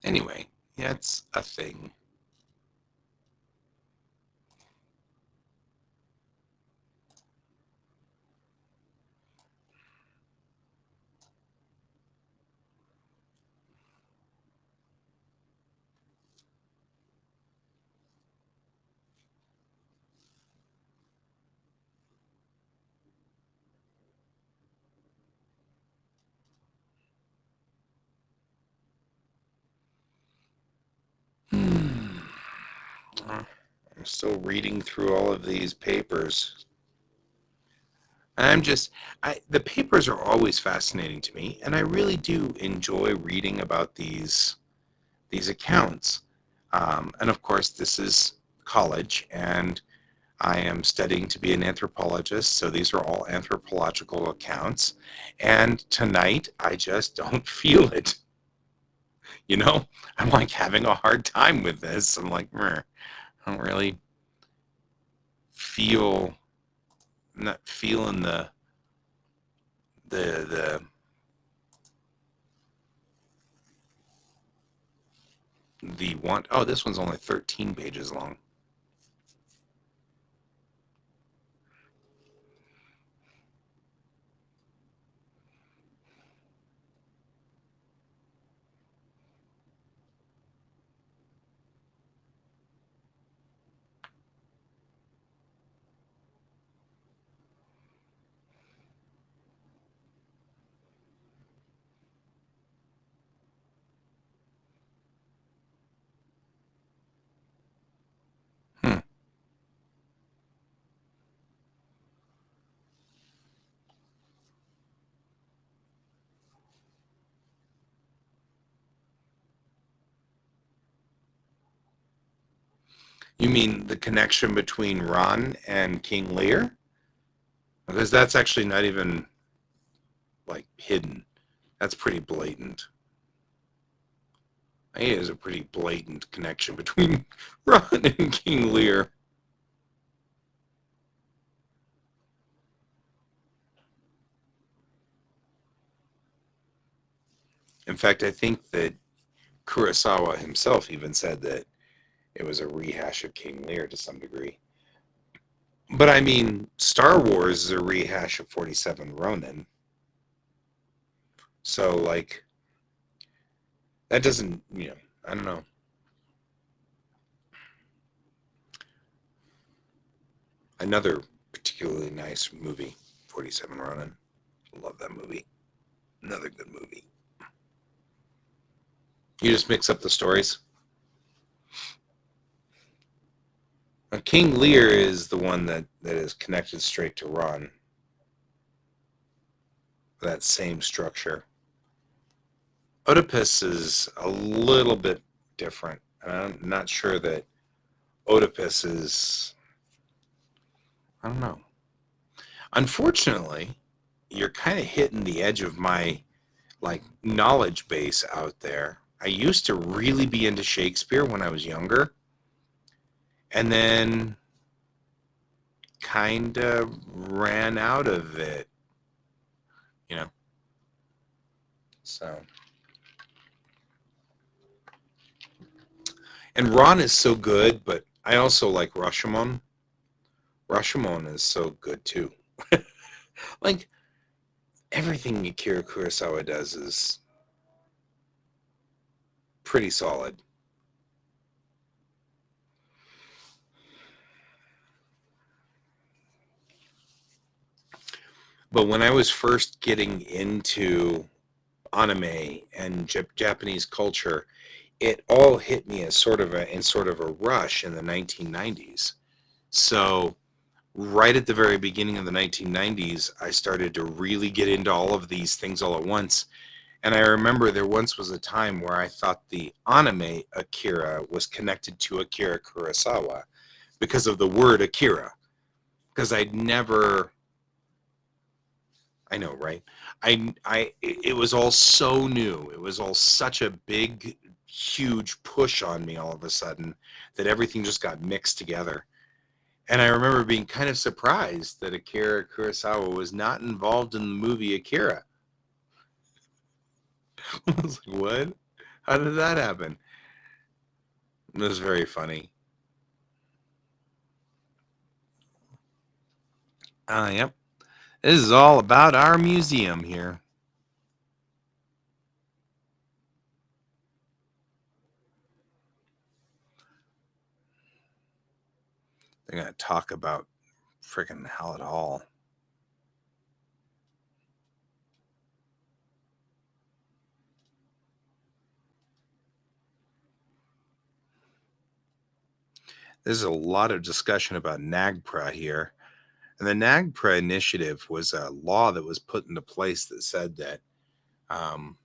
Anyway, yeah, it's a thing. Hmm. I'm still reading through all of these papers. I'm just, the papers are always fascinating to me, and I really do enjoy reading about these accounts. And of course, this is college, and I am studying to be an anthropologist, so these are all anthropological accounts. And tonight, I just don't feel it. You know, I'm like having a hard time with this. I'm like, I don't really feel, I'm not feeling the the want. Oh, this one's only 13 pages long. Hmm. You mean the connection between Ron and King Lear? Because that's actually not even like hidden. That's pretty blatant. I think it is a pretty blatant connection between Ron and King Lear. In fact, I think that Kurosawa himself even said that it was a rehash of King Lear to some degree. But I mean, Star Wars is a rehash of 47 Ronin. So like that doesn't, I don't know. Another particularly nice movie, 47 Ronin. Love that movie. Another good movie. You just mix up the stories. King Lear is the one that is connected straight to Ron. That same structure. Oedipus is a little bit different. I'm not sure that Oedipus is, I don't know. Unfortunately, you're kind of hitting the edge of my like knowledge base out there. I used to really be into Shakespeare when I was younger, and then kind of ran out of it, you know. So, and Ron is so good, but I also like Rashomon. Rashomon is so good too. Like everything Akira Kurosawa does is pretty solid. But when I was first getting into anime and Japanese culture, it all hit me as sort of a rush in the 1990s. So right at the very beginning of the 1990s, I started to really get into all of these things all at once. And I remember there once was a time where I thought the anime Akira was connected to Akira Kurosawa because of the word Akira. Because I'd never, I know, right? It was all so new. It was all such a big, huge push on me all of a sudden that everything just got mixed together. And I remember being kind of surprised that Akira Kurosawa was not involved in the movie Akira. I was like, what? How did that happen? It was very funny. Yep. This is all about our museum here. They're going to talk about freaking hell at all. There's a lot of discussion about NAGPRA here. And the NAGPRA initiative was a law that was put into place that said that um,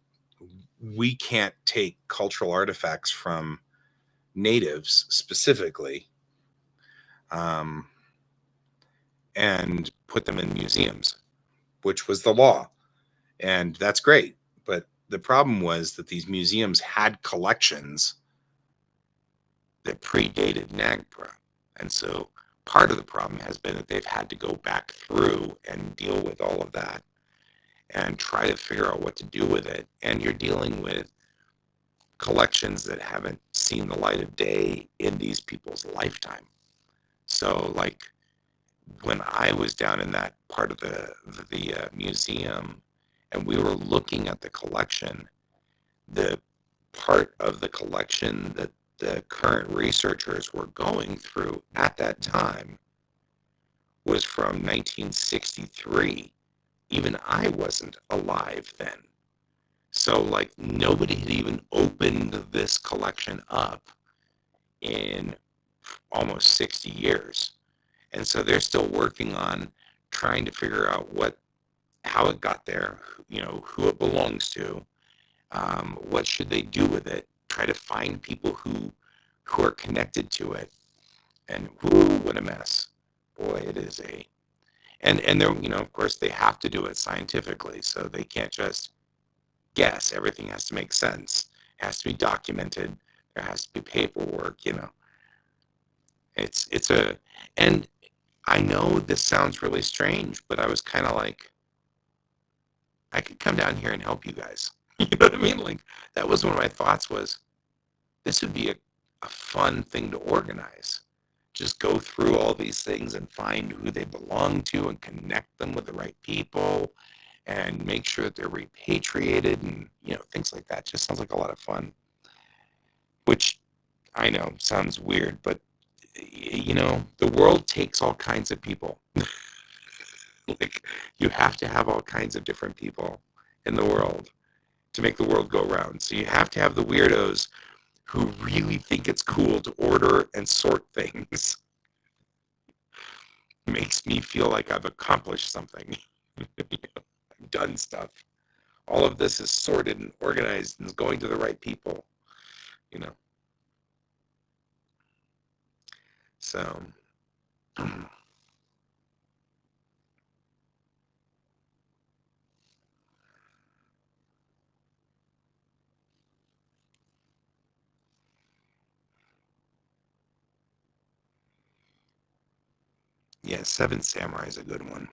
we can't take cultural artifacts from natives specifically um, and put them in museums, which was the law. And that's great. But the problem was that these museums had collections that predated NAGPRA. And so part of the problem has been that they've had to go back through and deal with all of that and try to figure out what to do with it. And you're dealing with collections that haven't seen the light of day in these people's lifetime. So like when I was down in that part of the museum and we were looking at the collection, the part of the collection that the current researchers were going through at that time was from 1963. Even I wasn't alive then. So, like, nobody had even opened this collection up in almost 60 years. And so they're still working on trying to figure out how it got there, who it belongs to, what should they do with it, try to find people who are connected to it. And whoo, what a mess. Boy, it is and they're, of course they have to do it scientifically. So they can't just guess. Everything has to make sense. It has to be documented. There has to be paperwork. And I know this sounds really strange, but I was kind of like, I could come down here and help you guys. You know what I mean? Like, that was one of my thoughts was, this would be a fun thing to organize. Just go through all these things and find who they belong to and connect them with the right people and make sure that they're repatriated and, things like that. Just sounds like a lot of fun, which I know sounds weird, but the world takes all kinds of people. Like, you have to have all kinds of different people in the world to make the world go round. So you have to have the weirdos who really think it's cool to order and sort things. Makes me feel like I've accomplished something. I've done stuff. All of this is sorted and organized and is going to the right people. So yeah, Seven Samurai is a good one.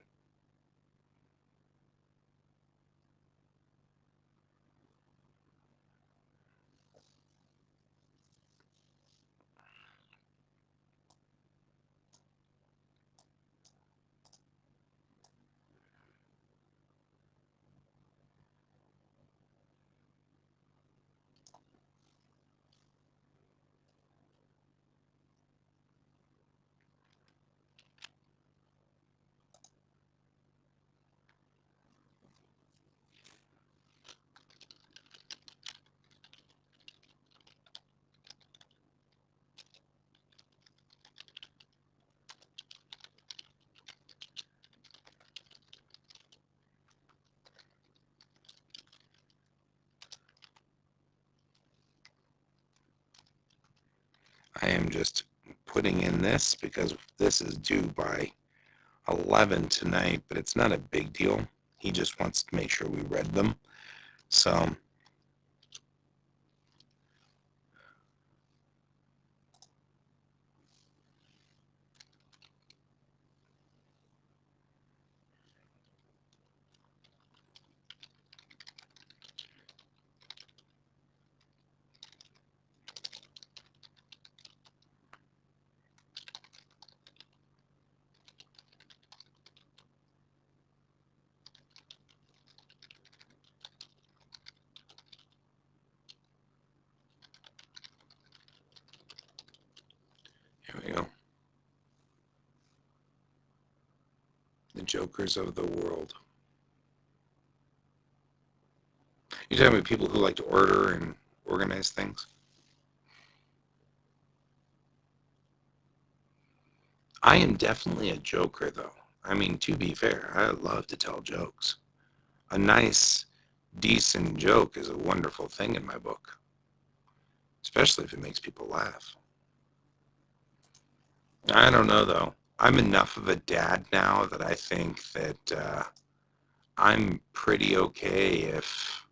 I am just putting in this because this is due by 11 tonight, but it's not a big deal. He just wants to make sure we read them. So here we go. The Jokers of the world. You're talking about people who like to order and organize things? I am definitely a joker, though. I mean, to be fair, I love to tell jokes. A nice, decent joke is a wonderful thing in my book, especially if it makes people laugh. I don't know, though. I'm enough of a dad now that I think that I'm pretty okay if.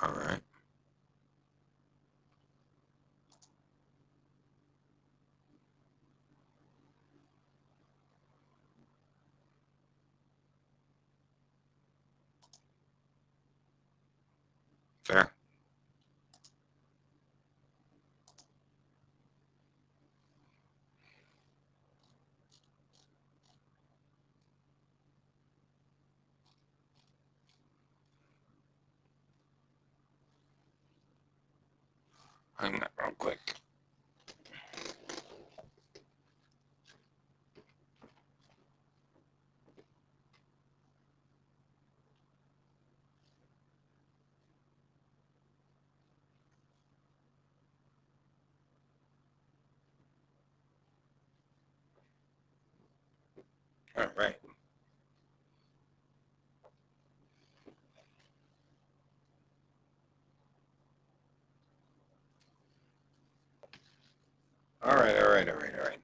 All right. Fair. Hang that real quick. All right. All right. All right. All right. All right.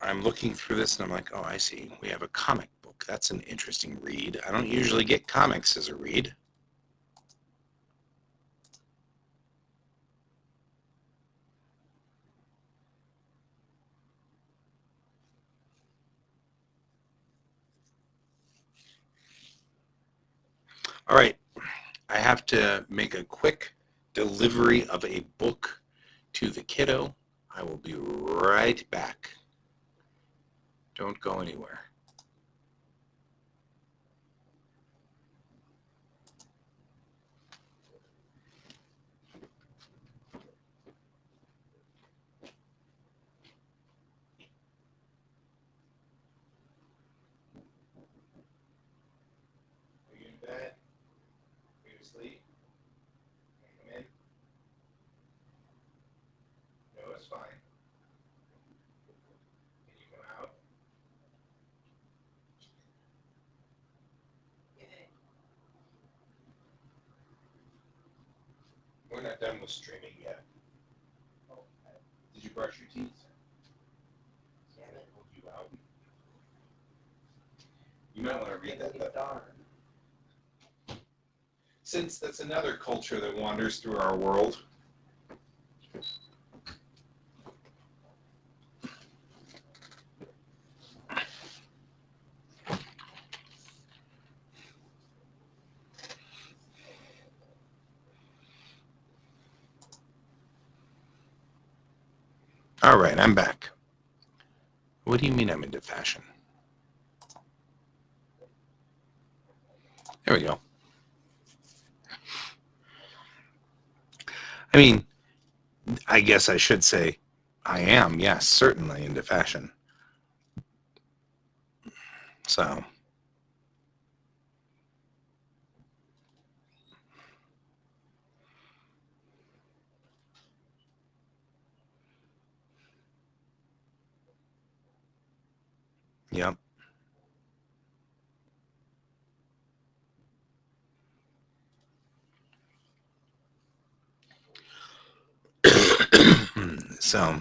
I'm looking through this and I'm like, oh, I see. We have a comic book. That's an interesting read. I don't usually get comics as a read. All right. I have to make a quick delivery of a book to the kiddo. I will be right back. Don't go anywhere. Are you in bed? Are you asleep? Can I come in? No, it's fine. Can you come out? We're not done with streaming yet. Did you brush your teeth? Yeah, I pulled you out. You might want to read that. Since that's another culture that wanders through our world. All right, I'm back. What do you mean I'm into fashion? There we go. I mean, I guess I should say I am, yes, certainly into fashion. So, yep. So,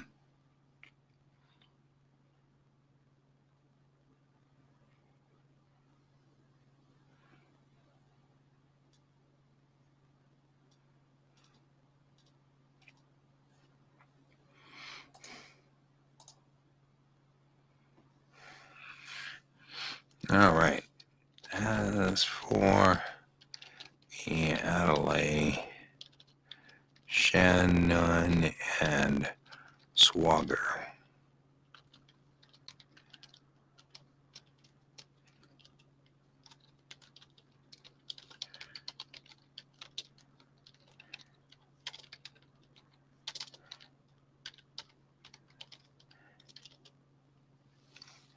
all right. As for the Adelaide, Shannon, and Swagger.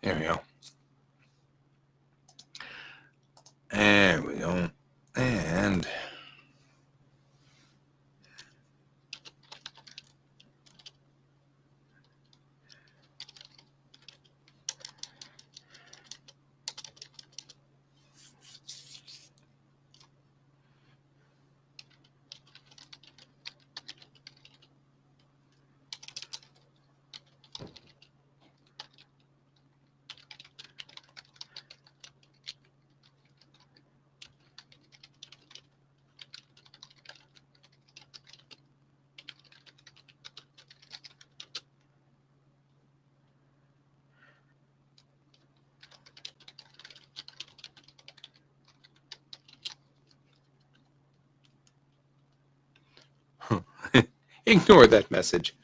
There we go. There we go. And ignore that message.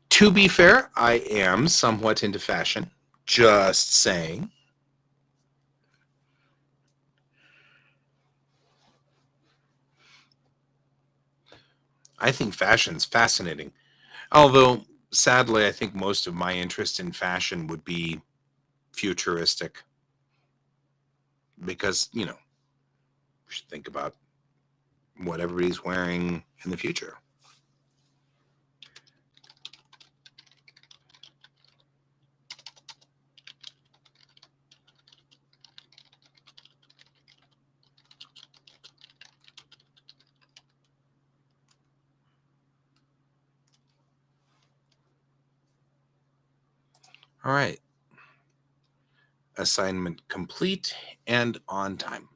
To be fair, I am somewhat into fashion. Just saying. I think fashion's fascinating. Although, sadly, I think most of my interest in fashion would be futuristic. Because, we should think about what everybody's wearing in the future. All right. Assignment complete and on time.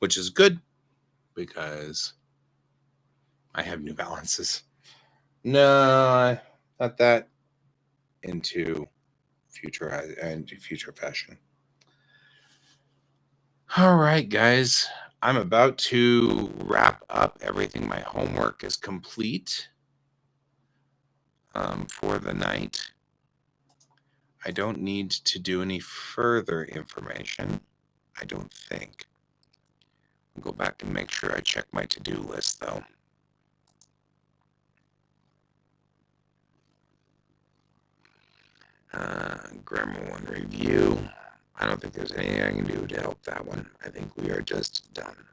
Which is good because I have New Balances. No, not that into future fashion. All right, guys. I'm about to wrap up everything. My homework is complete for the night. I don't need to do any further information, I don't think. I'll go back and make sure I check my to-do list, though. Grammar 1 review. I don't think there's anything I can do to help that one. I think we are just done.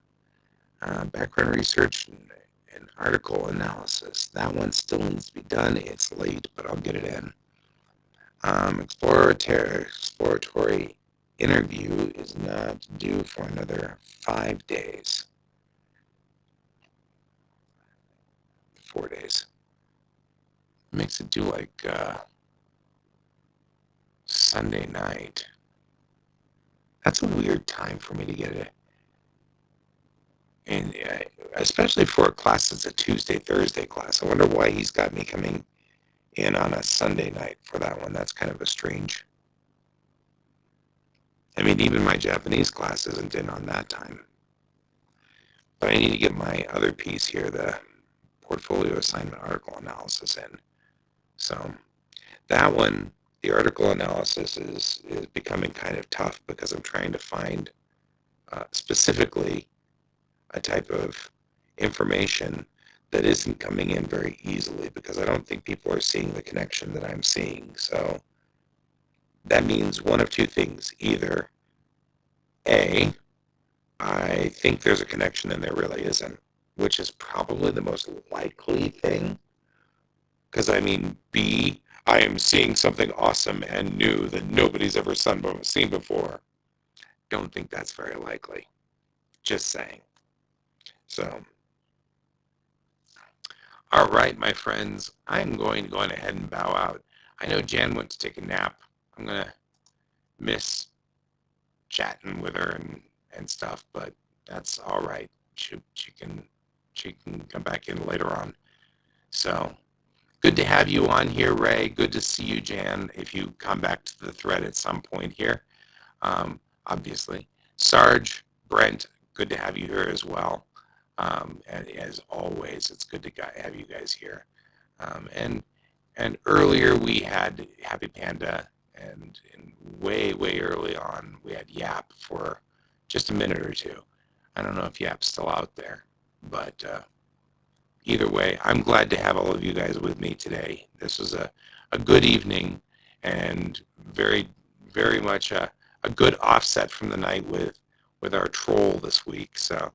Background research and article analysis. That one still needs to be done. It's late, but I'll get it in. Exploratory interview is not due for another 5 days. 4 days. Makes it due like Sunday night. That's a weird time for me to get it. And especially for a class that's a Tuesday, Thursday class. I wonder why he's got me coming in on a Sunday night for that one. That's kind of a strange. I mean, even my Japanese class isn't in on that time. But I need to get my other piece here, the portfolio assignment article analysis in. So that one, the article analysis is becoming kind of tough because I'm trying to find specifically a type of information that isn't coming in very easily because I don't think people are seeing the connection that I'm seeing. So that means one of two things. Either A, I think there's a connection and there really isn't, which is probably the most likely thing. Because I mean, B, I am seeing something awesome and new that nobody's ever seen before. Don't think that's very likely. Just saying. So, all right, my friends, I'm going to go ahead and bow out. I know Jan went to take a nap. I'm going to miss chatting with her and stuff, but that's all right. She can come back in later on. So, good to have you on here, Ray. Good to see you, Jan, if you come back to the thread at some point here, obviously. Sarge, Brent, good to have you here as well. And as always, it's good to have you guys here. And earlier we had Happy Panda, and way early on we had Yap for just a minute or two. I don't know if Yap's still out there, but either way, I'm glad to have all of you guys with me today. This was a good evening and very much a good offset from the night with our troll this week. So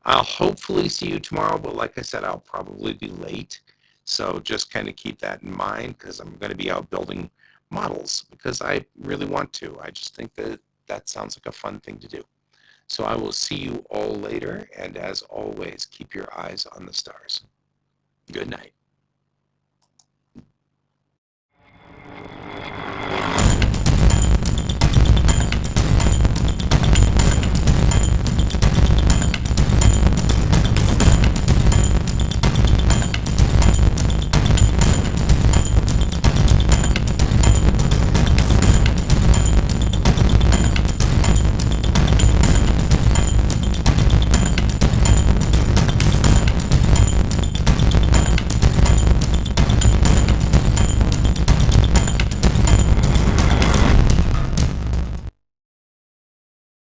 I'll hopefully see you tomorrow, but like I said, I'll probably be late. So just kind of keep that in mind because I'm going to be out building models because I really want to. I just think that sounds like a fun thing to do. So I will see you all later. And as always, keep your eyes on the stars. Good night.